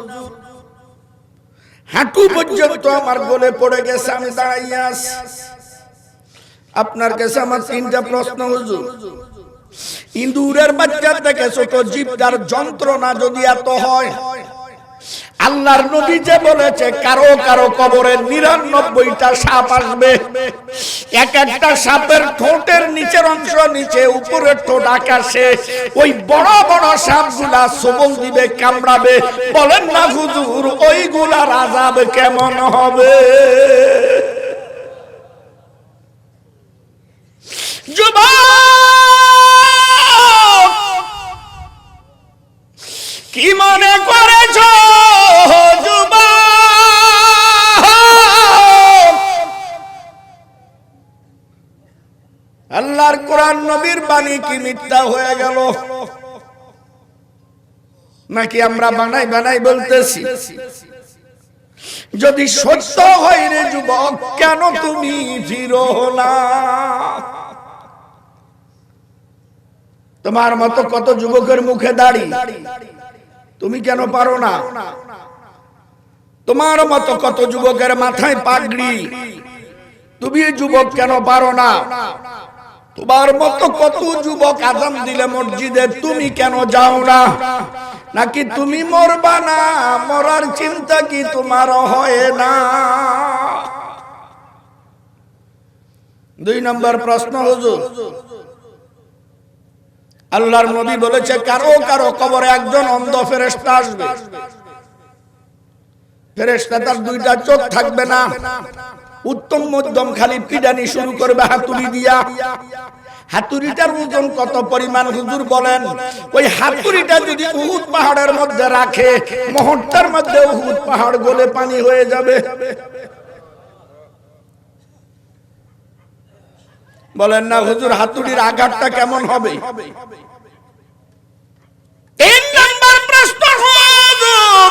হাঁটু পর্যন্ত আমার গলে পড়ে গেছে, আমি দাঁড়াইয়া আছি। আপনার কাছে আমার তিনটা প্রশ্ন হুজুর। ইঁদুরের বাচ্চা থেকে ছোট জীবটার যন্ত্রণা যদি এত হয়, আল্লাহর নবী যে বলেছে কারো কারো কবরে 99টা সাপ আসবে, এক একটা সাপের ঠোঁটের নিচের অংশ নিচে, উপরের ঠোঁট আকাশে, ওই বড় বড় সাপগুলা সবল দিবে, কামড়াবে। বলেন না হুজুর ওইগুলার আযাব কেমন হবে? যুবক কি মনে করেছ যুবক? আল্লাহর কোরআন নবীর বাণী কি মিথ্যা হয়ে গেল, নাকি আমরা বানাই বানাই বলতেছি? যদি সত্য হয় রে যুবক, কেন তুমি ফিরো না? তোমার মতো কত যুবকের মুখে দাড়ি, তুমি কেন পারো না? তোমার মতো কত যুবকের মাথায় পাগড়ি, তুমি যুবক কেন পারো না? তোমার মতো কত যুবক আযান দিলে মসজিদে, তুমি কেন যাও না? নাকি তুমি মরবা না, মরার চিন্তা কি তোমার হয় না? 2 নম্বর প্রশ্ন হুজুর, আল্লাহর নবী বলেছে কারো কারো কবরে একজন অন্ধ ফেরেশতা আসবে। ফেরেশতা তার 2টা চোখ থাকবে না, উত্তম মধ্যম খালি পিডানি শুরু করবে হাতুড়ি দিয়া। হাতুড়িটার ওজন কত পরিমাণ হুজুর বলেন? ওই হাতুড়িটা যদি উহুদ পাহাড়ের মধ্যে রাখে, মুহূর্তের মধ্যে উহুদ পাহাড় গলে পানি হয়ে যাবে। বলেন না হুজুর হাতুড়ির আঘাতটা কেমন হবে? 3 নম্বর প্রশ্ন হুজুর,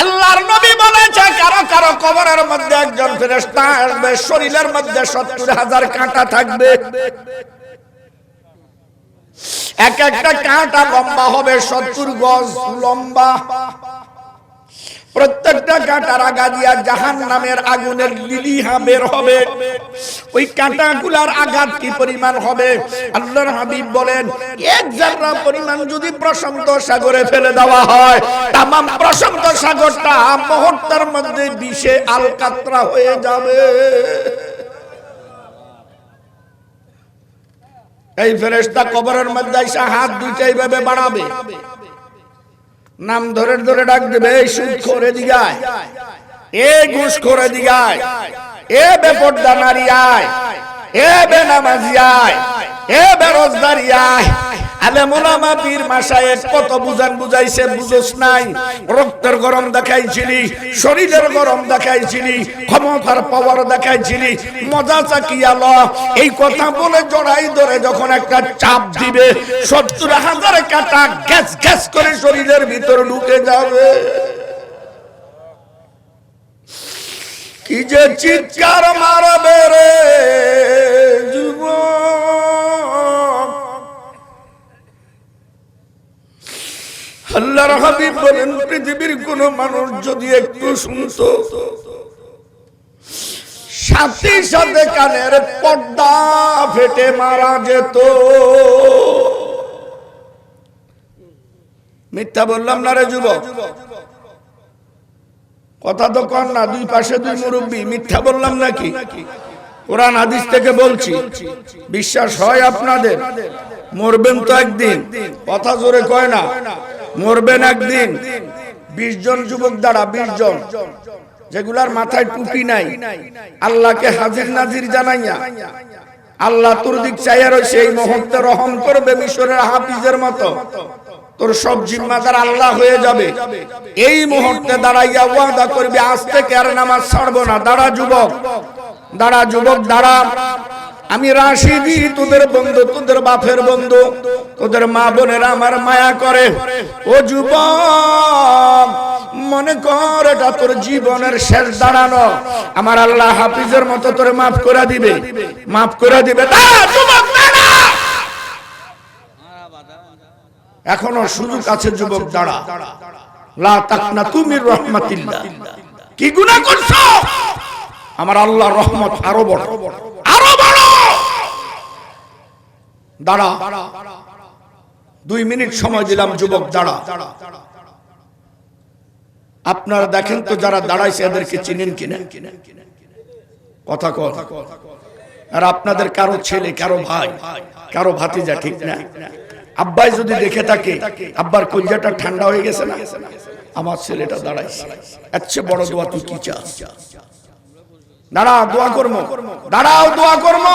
আল্লাহর নবী বলেছে কারো কারো কবরের মধ্যে একজন ফেরেশতা আসবে, শরীরের মধ্যে 70,000 কাঁটা থাকবে। এক একটা কাঁটা লম্বা হবে 70 গজ লম্বা। প্রত্যেকটা কাঁটার আগা দিয়া জাহান্নামের আগুনের লিলিহা বের হবে। ওই কাঁটাগুলার আঘাত কি পরিমাণ হবে? আল্লাহর হাবিব বলেন এক জাররা পরিমাণ যদি প্রশান্ত সাগরে ফেলে দেওয়া হয়, তামাম প্রশান্ত সাগরটা মুহূর্তের মধ্যে বিষে আলকাতরা হয়ে যাবে। এই ফেরেশতা কবরের মধ্যে এসে হাত দুইটা এইভাবে বাড়াবে, নাম ধরে ধরে ডাক দেবে, এই সুদ করে দিগায়, এ ঘুষ করে দিগায়, এ বেপরদা নারী আয়, এ বেনামাজি আয়, এ বেরোজগারি আয়। আলেম ওলামা পীর মাশায়েখ কত বুঝান বুঝাইছে, বুঝোস নাই? রক্তের গরম দেখাইছিলি, শরীরের গরম দেখাইছিলি, ক্ষমতার পাওয়ার দেখাইছিলি, মজা চাকিয়া ল। এই কথা বলে জড়াই ধরে যখন একটা চাপ দিবে, 70,000 কাঁটা গ্যাস গ্যাস করে শরীরের ভিতর ঢুকে যাবে। কি যে চিৎকার মারবে রে যুবক! আল্লাহর হাবিব বলেন পৃথিবীর কোন মানুষ যদি একটু শুনতো, সাথে সাথে কানের পর্দা ফেটে মারা যেত। মিথ্যা বললাম না রে যুবক? কথা তো কর না, 2 পাশে 2 মুরব্বি। মিথ্যা বললাম নাকি? কোরআন হাদিস থেকে বলছি, বিশ্বাস হয় আপনাদের? মরবেন তো একদিন, কথা জোরে কয় না, মরবেন একদিন। 20 জন যুবক দ্বারা 20 জন যেগুলার মাথায় টুপি নাই, আল্লাহকে হাজির নাজির জানাইয়া আল্লাহ তোর দিক চাইয়া রয়েছে, এই মুহূর্তে রহম করবে মিশরের হাফিজের মতো। তোর সব জিম্মাদার আল্লাহ হয়ে যাবে। এই মুহূর্তে দাঁড়াইয়া ওয়াদা করবি আজ থেকে আর নামাজ ছাড়বো না। দাঁড়া যুবক, দাঁড়া যুবক, দাঁড়া। আমি রাশিদি তোদের বন্ধু, তোদের বাপের বন্ধু, তোদের মা বোনেরা আমার মায়া করে। ও যুবক, মনে কর এটা তোর জীবনের শেষ দাঁড়ানো। আমার আল্লাহ হাফিজের মতো তোরে মাফ করে দিবে, মাফ করে দিবে। এখনো সুযোগ আছে যুবক, দাঁড়া। লা তাকনাতু মির রাহমাতিল্লাহ। কি গুনাহ করছো? আমার আল্লাহর রহমত আরো বড়, আরো বড়। দাঁড়া, 2 মিনিট সময় দিলাম যুবক, দাঁড়া। আপনারা দেখেন তো যারা দাঁড়াইছে এদেরকে চিনেন কিনা? কথা কর। আর আপনাদের কারো ছেলে, কারো ভাই, কারো ভাতিজা, ঠিক না? আব্বাই যদি দেখে থাকে, আব্বার কলিজাটা ঠান্ডা হয়ে গেছে না? আমার ছেলেটা দাঁড়াইছে, এর চেয়ে বড় দোয়া তুই কি চাস? দাঁড়া, দোয়া করবো। দাঁড়াও, দোয়া করবো।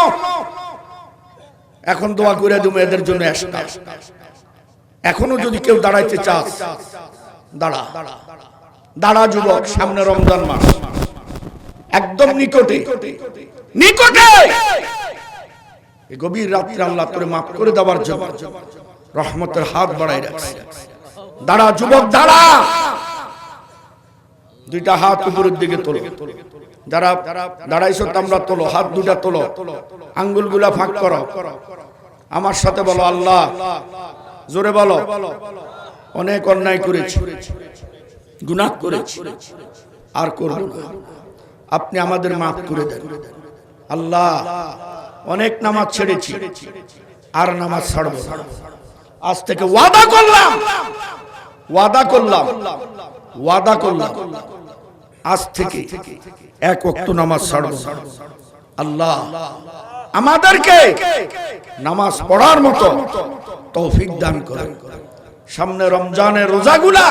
এখন দোয়া করে দেবো এদের জন্য। এখনো যদি কেউ দাঁড়াইতে চাস, দাঁড়া। দাঁড়া যুবক, সামনে রমজান মাস, একদম নিকটে, নিকটে। এই গভীর রাত্রে আল্লাহ তোরে মাফ করে দেওয়ার জন্য রহমতের হাত বাড়াই রাখছে। দাঁড়া যুবক, দাঁড়া। 2টা হাত উপরের দিকে তোলো। যারা দাঁড়াইছো তোমরা তোলো, হাত 2টা তোলো, আঙ্গুলগুলা ফাঁক করো। আমার সাথে বলো, আল্লাহ, জোরে বলো, অনেক অন্যায় করেছি, গুনাহ করেছি, আর করব না। আপনি আমাদের মাফ করে দেন আল্লাহ। অনেক নামাজ ছেড়েছি, আর নামাজ ছাড়ব না। আজ থেকে ওয়াদা করলাম, ওয়াদা করলাম, ওয়াদা করলাম, আজ থেকে 1 ওয়াক্ত নামাজ ছাড়ব না। আল্লাহ আমাদেরকে নামাজ পড়ার মতো তৌফিক দান করেন। সামনে রমজানের রোজাগুলা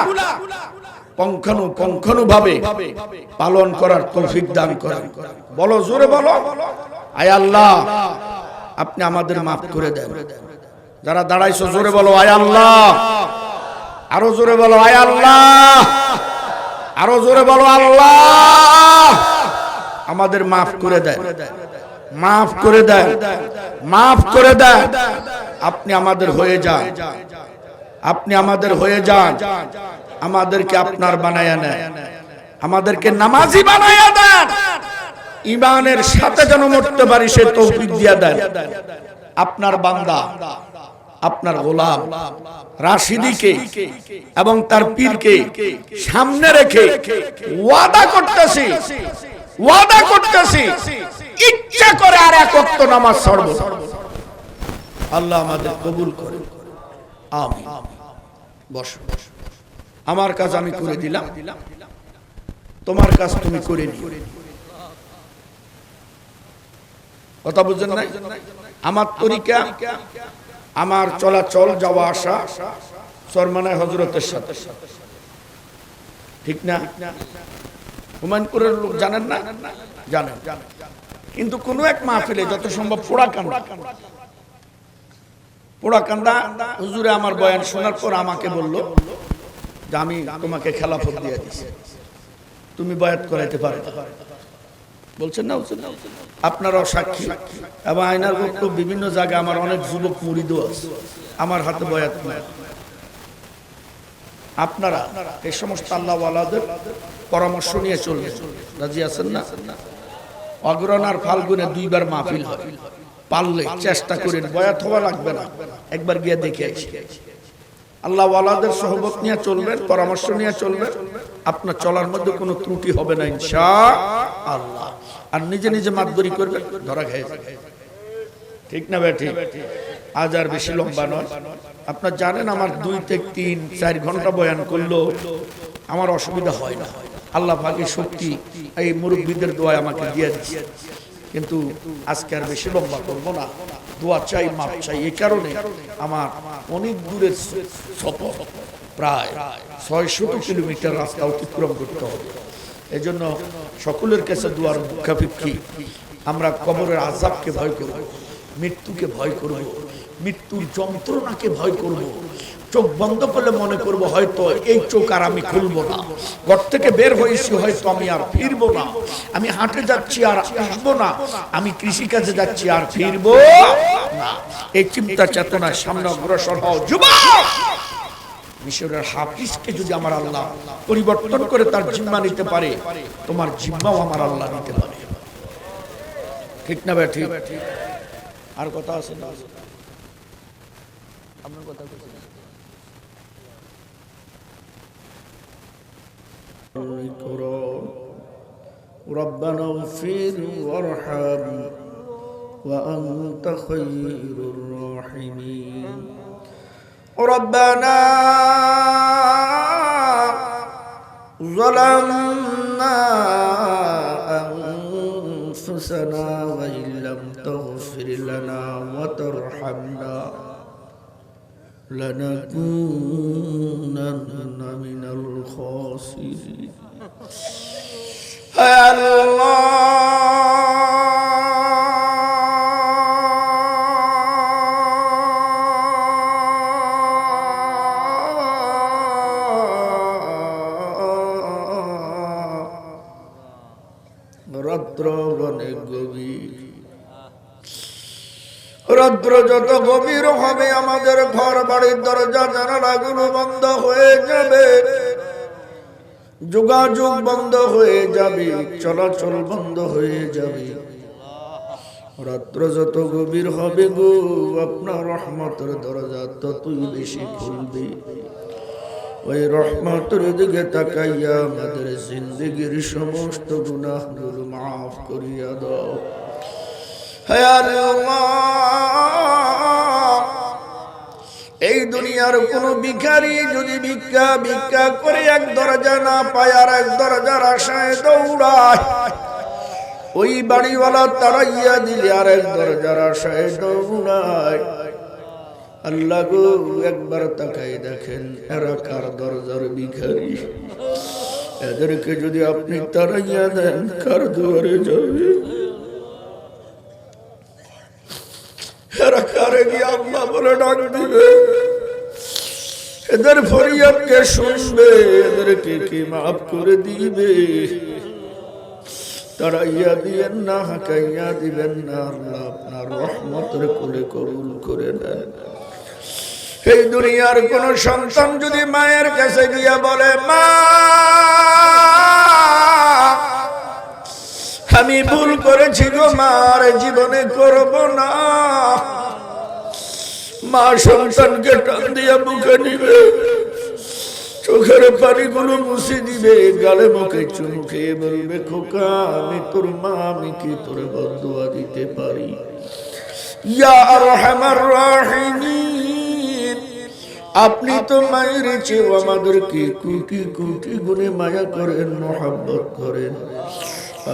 পঙ্খানু ভাবে পালন করার তৌফিক দান করেন। বলো, জোরে বলো, আয় আল্লাহ, আপনি আমাদের মাফ করে দেন। যারা দাঁড়াইছো জোরে বলো, আয় আল্লাহ। আরো জোরে বলো, আয় আল্লাহ। আরো জোরে বলো, আল্লাহ আমাদের মাফ করে দেন, মাফ করে দেন, মাফ করে দেন। আপনি আমাদের হয়ে যান, আপনি আমাদের হয়ে যান। আমাদেরকে আপনার বানায়া নেন, আমাদেরকে নামাজি বানায়া দেন। ঈমানের সাথে যেন মরতে পারি সে তৌফিক দিয়া দেন। আপনার বান্দা, আপনার গোলাম রাশিদীকে এবং তার পীরকে সামনে রেখে ওয়াদা করতেছি, ওয়াদা করতেছি, ইচ্ছা করে আর 1 ওয়াক্ত নামাজ ছাড়ব। আল্লাহ আমাদের কবুল করুন, আমিন। বস, আমার কাজ আমি করে দিলাম, তোমার কাজ তুমি করে নিও। কথা বুঝছেন না? আমার তরিকা, আমার চলাচল, যাওয়া আসা সরমানায় হযরতের সাথে, ঠিক না? হুমায়ুনপুরের লোক জানেন না? জানেন। কিন্তু কোন এক মাহফিলে যত সম্ভব পোড়াকান্দা হুজুরে আমার বয়ান শোনার পর আমাকে বলল যে আমি তোমাকে খেলাফত দিয়ে দিছি, তুমি বয়াত করাইতে পারো। বলছেন না? আপনারাও সাক্ষী। এবং আয়নার বক্তব্য বিভিন্ন জায়গায় আমার অনেক যুবক মুরিদও আছে, আমার হাতে বয়াত নাই। আপনারা এই সমস্ত আল্লাহওয়ালাদের পরামর্শ নিয়ে চলবেন। রাজি আছেন না? অগ্রহণ আর ফাল্গুনে 2 বার মাহফিল হয়, পারলে চেষ্টা করেন, বয়াত হওয়া লাগবে না, একবার গিয়ে দেখে আসি। আল্লাহওয়ালাদের সহবত নিয়ে চলবেন, পরামর্শ নিয়ে চলবেন, আপনার চলার মধ্যে কোনো ত্রুটি হবে না ইনশাআল্লাহ। আর নিজে নিজে মাতবরি করবেন, ধরা খেয়ে যাবে। ঠিক না ভাই? ঠিক। আজ আর বেশি লম্বা নয়। আপনার জানেন আমার 2 থেকে 3-4 ঘন্টা বয়ান করলেও আমার অসুবিধা হয় না। আল্লাহ পাকের শক্তি এই মুরব্বীদের দোয়া আমাকে দিয়ে দিচ্ছে। কিন্তু আজকে আর বেশি লম্বা করব না, দোয়া চাই, মাপ চাই। এই কারণে আমার অনেক দূরের সফর, প্রায় 600 কিলোমিটার রাস্তা অতিক্রম করতে হবে। এই জন্য সকলের কাছে দোয়ার মুখাপেক্ষী। আমরা কবরের আযাবকে ভয় করব, মৃত্যুকে ভয় করব, মৃত্যুর যন্ত্রণাকে ভয় করব, চোখ বন্ধ করলে মনে করব হয়তো এই চোখ আর আমি খুলবো না, ঘর থেকে বের হয়েছি হয়তো আমি আর ফিরবো না, আমি হাঁটে যাচ্ছি আর আসবো না, আমি কৃষিকাজে যাচ্ছি আর ফিরবো না। এই চিন্তা চেতনার সামনে অগ্রসর হও যুবক। মিশরের হাফিজকে যদি আমার আল্লাহ পরিবর্তন করে তার জিম্মা নিতে পারে, তোমার জিম্মাও আমার আল্লাহ নিতে পারে। ঠিক না ভাই? ঠিক। আর কথা আছে না? আপনার কথা ربنا اغفر وارحم وأنت خير الراحمين ربنا ظلمنا أنفسنا وإن لم تغفر لنا وترحمنا لنكونن من الخاسرين يا রাত্র অনেক গভীর, রাত্র যত গভীর হবে আমাদের ঘর বাড়ির দরজা জানালাগুলো বন্ধ হয়ে যাবে, যোগাযোগ বন্ধ হয়ে যাবে, চলাচল বন্ধ হয়ে যাবে। রাত্র যত গভীর হবে গো, আপনার রহমতের দরজা ততই বেশি খুলবে। ওই রহমতের দিকে তাকাইয়া আমাদের জিন্দেগির সমস্ত গুনাহগুলো মাফ করিয়া দাও। হে আল্লাহ, এই দুনিয়ার কোন ভিখারি যদি ভিক্ষা করে এক দরজা না পায় আর এক দরজার আশায় দৌড়ায়, ওই বাড়িওয়ালা তাড়াইয়া দিলে আর এক দরজার আশায় দৌড়ায়। আল্লাহ গো, একবার তাকাই দেখেন এরা কার দরজার ভিখারি, এদেরকে যদি আপনি তাড়াইয়া দেন কার দুয়ারে যাবে? এরা কারে গিয়ে আল্লাহ বলে ডাক দিবে? এদের ফরিয়াদকে শুনবে? এদেরকে কি মাফ করে দিবে? তাড়াইয়া দিবেন না, হাঁকাইয়া দিবেন না। আল্লাহ আপনার রহমতের কোলে কবুল করে নেন। এই দুনিয়ার কোন সন্তান যদি মায়ের কাছে গিয়া বলে, মা আমি ভুল করেছি গো, মার জীবনে করব না, মা সন্তানকে টান দিয়া বুকে নিবে, চোখের পানিগুলো মুছে দিবে, গালে মুখে চুমু খেয়ে বলবে, খোকা আমি তোর মা, আমি কি তোর বদদুয়া দিতে পারি? ইয়া আরহামার রাহিমিন, আপনি তো মায়ের চেয়ে আমাদেরকে কোটি কোটি গুণে মায়া করেন, মহব্বত করেন।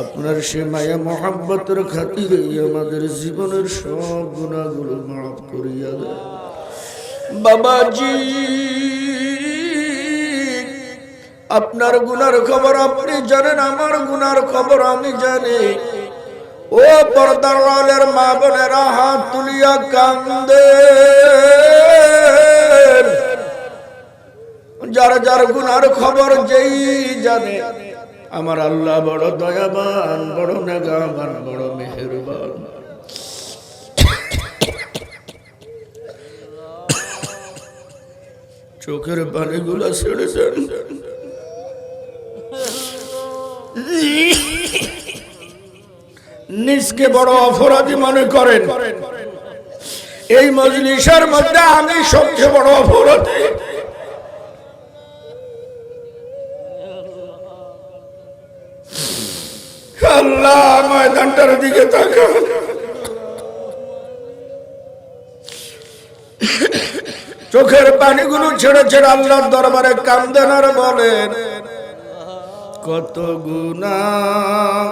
আপনার সে মায়া মহব্বতের খাতিরে আমাদের জীবনের সব গুনাহগুলো মাফ করিয়া দেন। বাবাজি, আপনার গুনার খবর আপনি জানেন, আমার গুনার খবর আমি জানি। ও পর্দার আড়ালের মা বোনেরা হাত তুলিয়া কান্দে, যার যার গুনার খবর যেই জানে। আমার আল্লাহ বড় দয়াবান, বড় নেগাবান, বড় মেহেরবান। চোখের পানিগুলা ছেড়ে দেন। নিজকে বড় অপরাধী মনে করেন, এই মজলিসের মধ্যে আমি সবচেয়ে বড় অপরাধী। আল্লাহ ময়দানটার দিকে তাকান, চোখের পানিগুলো ছেড়ে ছেড়ে আল্লাহর দরবারে কান্দেন আর বলেন, কত গুনাহ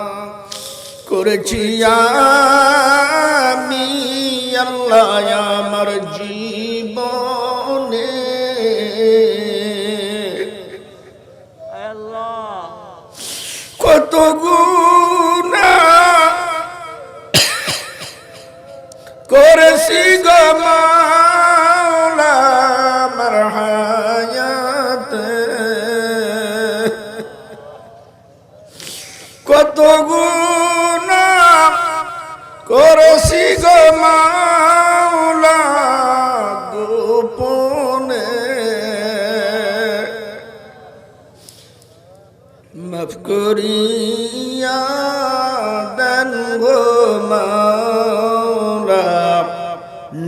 করেছি আমি আল্লাহ আমার জীবনে, কত গুনাহ করেছি গো মাওলা মারহাম করেছি গো মাওলা গোপনে, মাফ করিয়া দেন গো মাওলা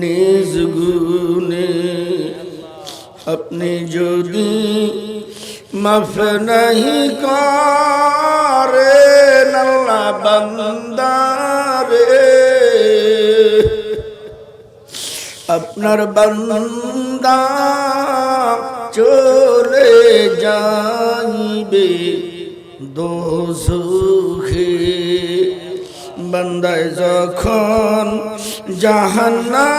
নিজ গুণে। আপনি যদি মাফ নাহি করেন আল্লাহ বান্দারে, আপনার বান্দা চলে যাইবে দোজখে। বান্দায় যখন জাহান্নামে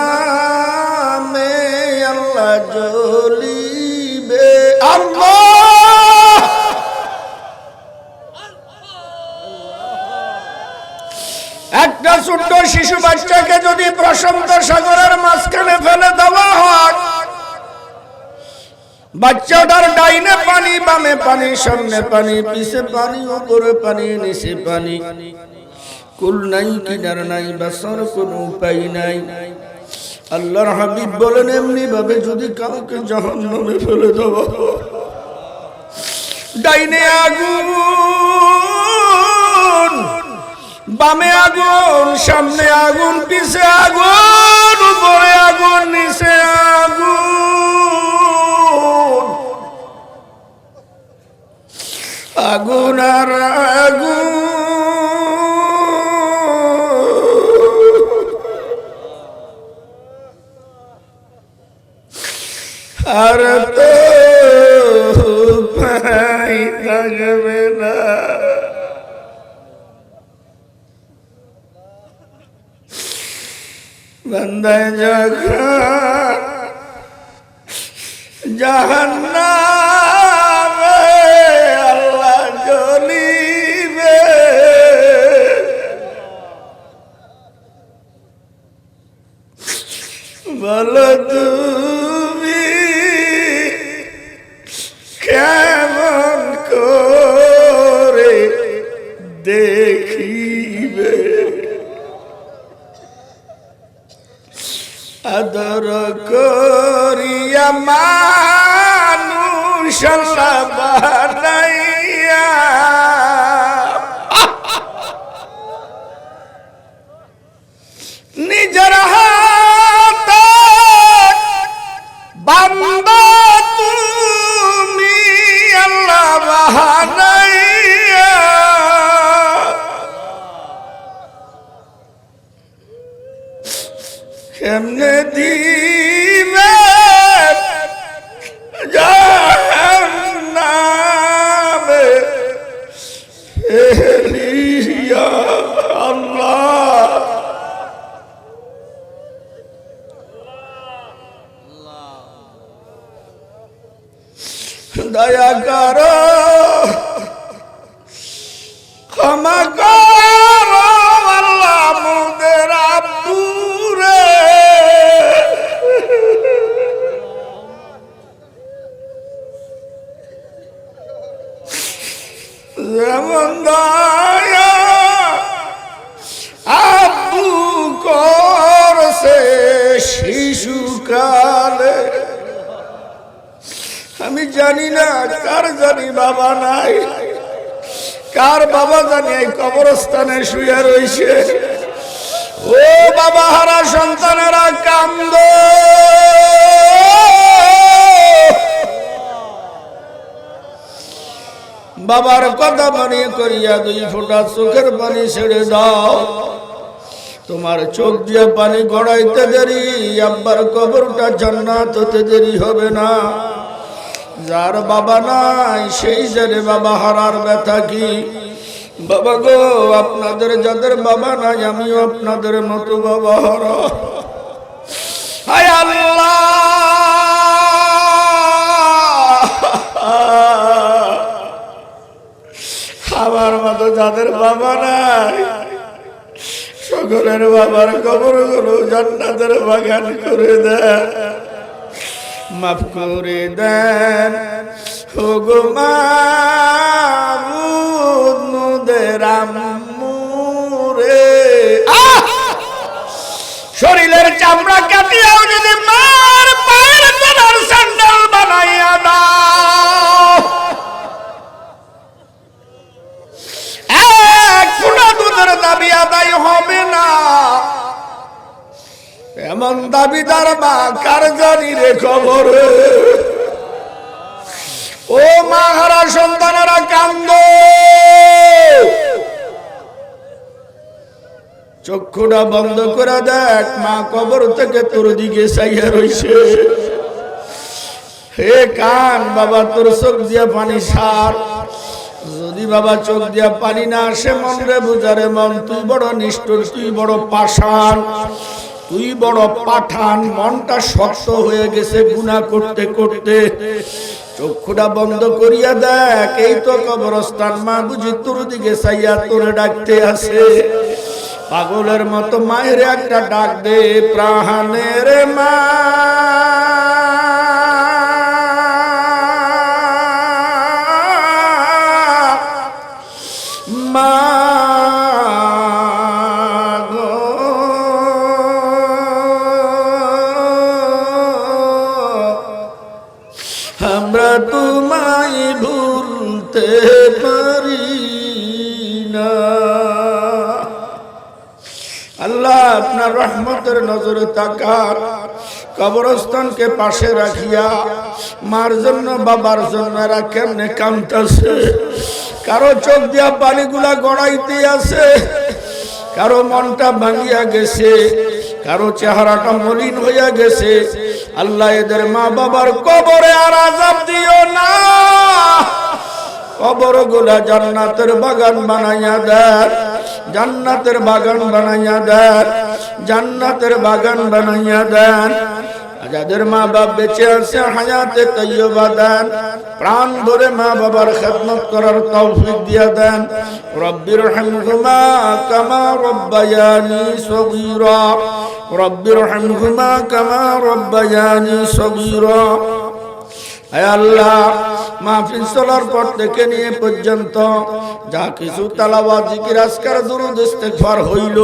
আল্লাহ জ্বলিবে। আল্লাহ একটা ছোট্ট শিশু বাচ্চাকে যদি প্রশান্ত সাগরের মাঝখানে ফেলে দেওয়া হয়, বাচ্চাটার ডাইনে পানি, বামে পানি, সামনে পানি, পিছে পানি, উপরে পানি, নিচে পানি, কুল নাই, কিনার নাই, বাঁচার কোনো উপায় নাই। আল্লাহর হাবিব বলেন এমনি ভাবে যদি কাউকে জাহান্নামে ফেলে দেওয়া, ডাইনে আগুন, বামে আগুন, সামনে আগুন, পিছে আগুন, উপরে আগুন, নিচে আগুন, আগুন আর আগুন। আর তো পাই থাকবে না। বান্দায় যখন জাহান্নামে আল্লাহ জ্বলিবে, বলো তুমি কেমন করে দেখিবে? আদর করিয়া মানুষ বানাইয়া, নিজের হাতে বান্দা তুমি আল্লাহ বানাইয়া, কেমনে দিবে জাহান্নামে ফেলিয়া? আল্লাহ দয়া করো, ক্ষমা করো আল্লাহ মোদের আব্বুরে। যেমন দয়া আব্বু করছে শিশুকালে। আমি জানি না কার জানি বাবা নাই, কার বাবা জানি এই কবরস্থানে শুয়ে রয়েছে। ও বাবা হারা সন্তানেরা কান্দ, বাবার কথা মনে করিয়া দুই ফোঁটা চোখের পানি ছেড়ে দাও। তোমার চোখ দিয়ে পানি গড়াইতে দেরি, আব্বার কবরটা জান্নাত হতে দেরি হবে না। যার বাবা নাই সেই জানে বাবা হারার ব্যথা কি। বাবা গো, আপনাদের যাদের বাবা নাই আমিও আপনাদের মতো বাবা হারা। হায় আল্লাহ, আমার মতো যাদের বাবা নাই সকলের বাবার কবরগুলো জান্নাতের বাগান করে দেন, মাফ করে দেন। ও গো মাবুদ মোদের আম্মুরে, এমন দাবিদার মা কার জানি রে খবর। ও মা হারা সন্তানেরা কান্দো, চক্ষুটা বন্ধ করে দেখ, মা কবর থেকে তোর দিকে চাইয়া রইছে। হে কান বাবা, তোর চোখ দিয়া পানি সার। যদি বাবা চোখ দিয়া পানি না আসে, মন রে বুঝারে মন, তুই বড় নিষ্ঠুর, তুই বড় পাষাণ, তুই বড় পাঠান। মনটা শক্ত হয়ে গেছে গুনাহ করতে করতে। চক্ষুটা বন্ধ করিয়া দেখ, এই তো কবরস্থান, মা বুঝি তোর দিকে চাইয়া তোরে ডাকতে আছে। পাগলের মতো মায়ের একটা ডাক দে, প্রাণের মা, মা গো, আমরা তোমায় ভুলতে পারি না। আল্লাহ আপনার রহমতের নজরে তাকান। কবরস্থানকে পাশে রাখিয়া মার জন্য বাবার জন্য এরা কেমনে কাঁদতেছে। কারো চোখ দিয়া পানিগুলা গড়াইতে আছে, কারো মনটা ভাঙিয়া গেছে, কারো চেহারাটা মলিন হইয়া গেছে। আল্লাহ এদের মা বাবার কবরে আর আযাব দিও না, কবর গুলা জান্নাতের বাগান বানাইয়া দেন, জান্নাতের বাগান বানাইয়া দেন, জান্নাতের বাগান বানাইয়া দেন। যাদের মা বাপ বেঁচে আছে হায়াতে তাইয়্যিবা দেন, প্রাণ ভরে মা বাবার খেদমত করার তৌফিক দিয়া দেন। রব্বির হামহুমা কামা রব্বায়ানি সগীরা, রব্বির হামহুমা কামা রব্বায়ানি সগীরা। হে আল্লাহ, মাহফিল চলার পর থেকে নিয়ে পর্যন্ত যা কিছু তেলাওয়াত, জিকির, আজকার, দুরূদ, ইস্তিগফার হইল,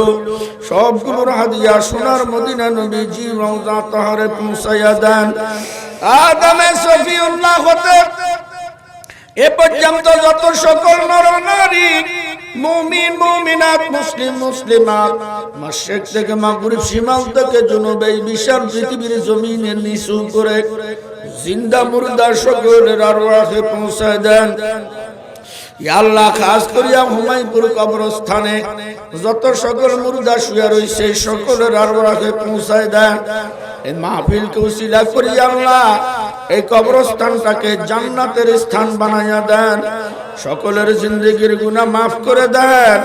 সবগুলোর হাদিয়া সোনার মদিনা নবীজি রওজা তাহারে পৌঁছাইয়া দেন। আদমে সফিউল্লাহ হতে এ পর্যন্ত যত সকল নর নারী, মুমিন মুমিনাত, মুসলিম মুসলিমাত, মাশরিক থেকে মাগরিব, শিমাল থেকে জুনুব, এই বিশাল পৃথিবীর জমিনের নিচু করে জিন্দা মুর্দা সকলের আরওয়াহে পৌঁছায় দেন। ইয়া আল্লাহ, খাস করিয়া হুমায়ুনপুর কবরস্থানে যত সকল মুর্দা শুয়ে রয়েছে সকলের আরওয়াহে পৌঁছায় দেন। এই মাহফিলকে উসিলা করিয়া আল্লাহ এই কবরস্থানটাকে জান্নাতের স্থান বানাইয়া দেন। সকলের জিন্দেগির গুনাহ মাফ করে দেন।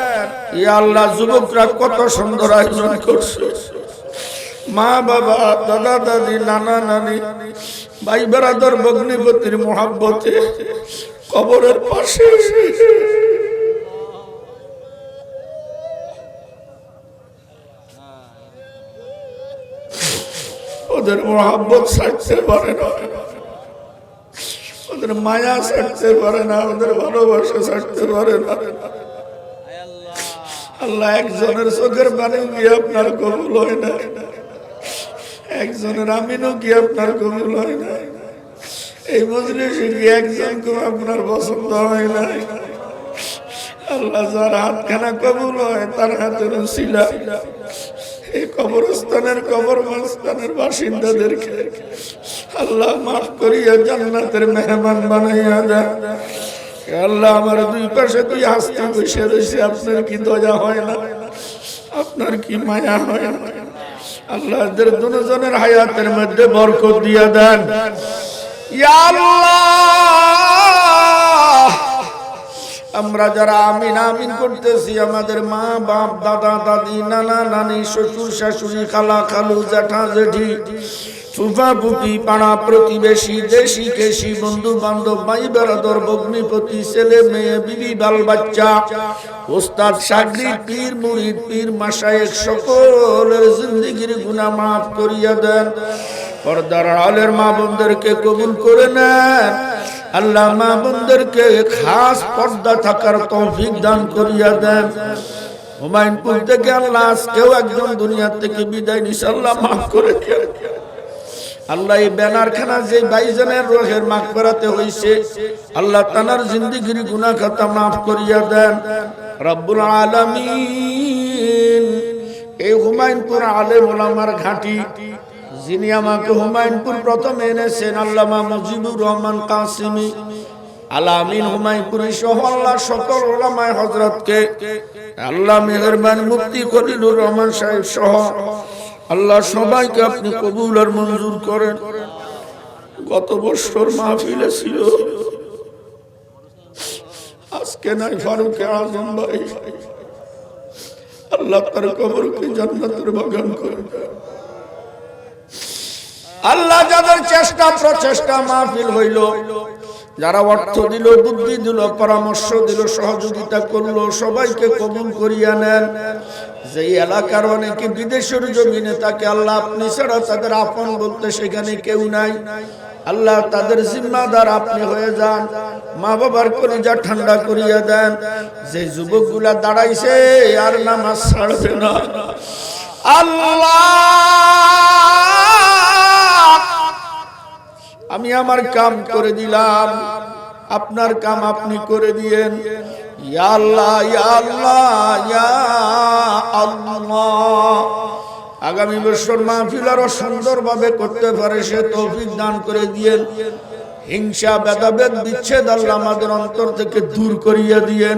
ইয়া আল্লাহ, যুবকরা কত সুন্দর আয়োজন করছে, মা বাবা, দাদা দাদি, নানা নানি, ভাই বেরাদর, ভগ্নিপতির মোহাব্বতে কবরের পাশে ওদের মোহাব্বত ছাড়তে পারে না, ওদের মায়া ছাড়তে পারে না, ওদের ভালোবাসা ছাড়তে পারে না। আল্লাহ, একজনের চোখের পানি গিয়ে আপনার কবুল হয় না, একজনের আমিনও কি আপনার কবুল হয় না, এই মজলিসে কি একজনকে আপনার পছন্দ হয় না। আল্লাহ, যার হাতখানা কবুল হয় তার হাতের উসিলা এই কবরস্থানের কবরস্থানের বাসিন্দাদেরকে আল্লাহ মাফ করিয়া জান্নাতের মেহমান বানাইয়া দেন। আল্লাহ, আমার দুই পাশে দুই হাসতে বসে রয়েছে, আপনার কি দয়া হয় না, আপনার কি মায়া হয় না। আল্লাহ, এদের দুজনের হায়াতের মধ্যে বরকত দিয়া দেন। ইয়া আল্লাহ, আমরা যারা আমিন আমিন করতেছি, আমাদের মা বাপ, দাদা দাদি, নানা নানি, শ্বশুর শাশুড়ি, খালা খালু, জ্যাঠা জেঠি, ফুফা ফুফি, পাড়া প্রতিবেশী, দেশি কেশি, বন্ধু বান্ধব, ভাই বেরাদর, ভগ্নিপতি, ছেলে মেয়ে, বিবি বাল বাচ্চা, ওস্তাদ শাগরিদ, পীর মুরিদ, পীর মাশায়েখ, সকলের জিন্দেগির গুনাহ মাফ করিয়া দেন। পর্দার আলের মা বোনদেরকে কবুল করে নেন। আল্লাহ, মা বোনদেরকে খাস পর্দা থাকার তৌফিক দান করিয়া দেন। হুমায়ুনপুর থেকে আল্লাহ আজকেও একজন দুনিয়া থেকে বিদায় নিছে, আল্লাহ মাফ করে দেন। আল্লাহ, এই ব্যানার খানা যে ভাইজানের রোহের মাগফিরাতে হইছে, আল্লাহ তানার জিন্দেগির গুনাহ খাতা মাফ করিয়া দেন। রব্বুল আলামিন, এই হুমায়ুন হুমায়ুনপুর আলেম ওলামার ঘাঁটি, যিনি আমাকে হুমায়ুনপুর প্রথমে এনেছেন, আল্লামা মুজিবুর রহমান কাসিমি আলামিন হুমায়ুনপুরি সহ আল্লাহ সকল ওলামায়ে হযরতকে আল্লাহ মেহেরবান মুফতি খলিলুর রহমান সাহেব সহ আল্লাহ সবাইকে আপনি কবুল আর মঞ্জুর করেন। গত বছর মাহফিলে ছিল, আজকে নাই ফারুক আজম ভাই, আল্লাহ তার কবরকে জান্নাতের বাগান করে দেন। আল্লাহ যাদের চেষ্টা প্রচেষ্টা মাহফিল হইল, যারা অর্থ দিল, বুদ্ধি দিল, পরামর্শ দিল, সহযোগিতা করলো, সবাইকে কবুল করিয়া নেন। যেই এলাকার অনেকে বিদেশের জমিনে তাকে আল্লাহ আপনি ছাড়া তাদের আপন বলতে সেখানে কেউ নাই, আল্লাহ তাদের জিম্মাদার আপনি হয়ে যান। মা বাবার কলিজা ঠান্ডা করিয়া দেন। যে যুবকগুলা দাঁড়াইছে আর নামাজ ছাড়বে না, আল্লাহ আমি আমার কাম করে দিলাম, আপনার কাম আপনি করে দিয়েন। ইয়া আল্লাহ, ইয়া আল্লাহ, ইয়া আল্লাহ। আগামী বছর মাহফিল আরো সুন্দরভাবে করতে পারে সে তৌফিক দান করে দিয়েন। হিংসা, ভেদাভেদ, বিচ্ছেদ আল্লাহ আমাদের অন্তর থেকে দূর করিয়া দিয়েন।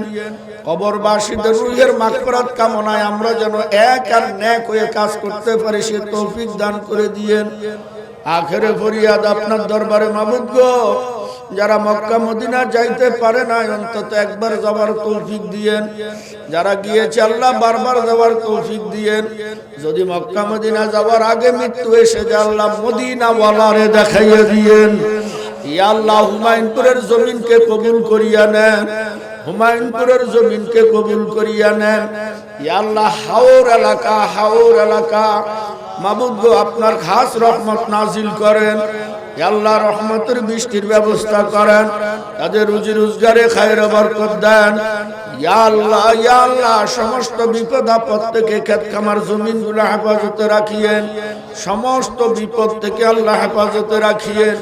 কবরবাসীদের রূহের মাগফিরাত কামনায় আমরা যেন এক আর নেক হয়ে কাজ করতে পারি সে তৌফিক দান করে দিয়েন। আখেরে ফরিয়াদ আপনার দরবারে মাবুদ গো, যারা মক্কা মদিনা যাইতে পারে না অন্তত একবার যাওয়ার তৌফিক দিয়েন। যারা গিয়েছে আল্লাহ বারবার যাওয়ার তৌফিক দিয়েন। যদি মক্কা মদিনা যাওয়ার আগে মৃত্যু এসে যায় আল্লাহ মদিনা ওয়ালারে দেখাইয়া দিয়েন। ইয়া আল্লাহ হুমায়ুনপুরের জমিনকে কবুল করিয়া নেন, হুমায়ুনপুরের জমিনকে কবুল করিয়া নেন। ইয়া আল্লাহ হাওর এলাকা, হাওর এলাকা মাবুদ গো আপনার খাস রহমত নাজিল করেন। আল্লাহ রহমতের বৃষ্টির ব্যবস্থা করেন, তাদের রুজি রোজগারে খায়ের বরকত দেন। ইয়া আল্লাহ, ইয়া আল্লাহ সমস্ত বিপদ আপদ থেকে ক্ষেত খামার জমিনগুলো হেফাজতে রাখিয়েন, সমস্ত বিপদ থেকে আল্লাহ হেফাজতে রাখিয়েন।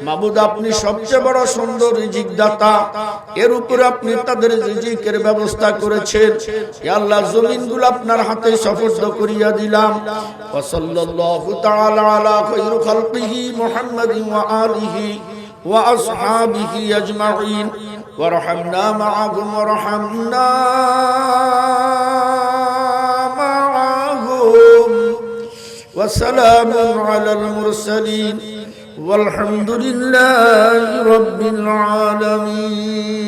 মাবুদ আপনি সবচেয়ে বড় সুন্দর রিজিক দাতা, এর উপরে আপনি তাদের রিজিকের ব্যবস্থা করেছেন। ইয়া আল্লাহ জমিনগুলো আপনার হাতে সুপর্দ করিয়া দিলাম। ওয়া সাল্লাল্লাহু তাআলা আলা খায়রি খালকিহি মুহাম্মাদিন ওয়া আলিহি ওয়া আসহাবিহি আজমাইন ওয়ারহামনা মাআহুম ওয়ারহামনা মাআহুম ওয়া সালামুন আলাল মুরসালিন والحمد لله رب العالمين।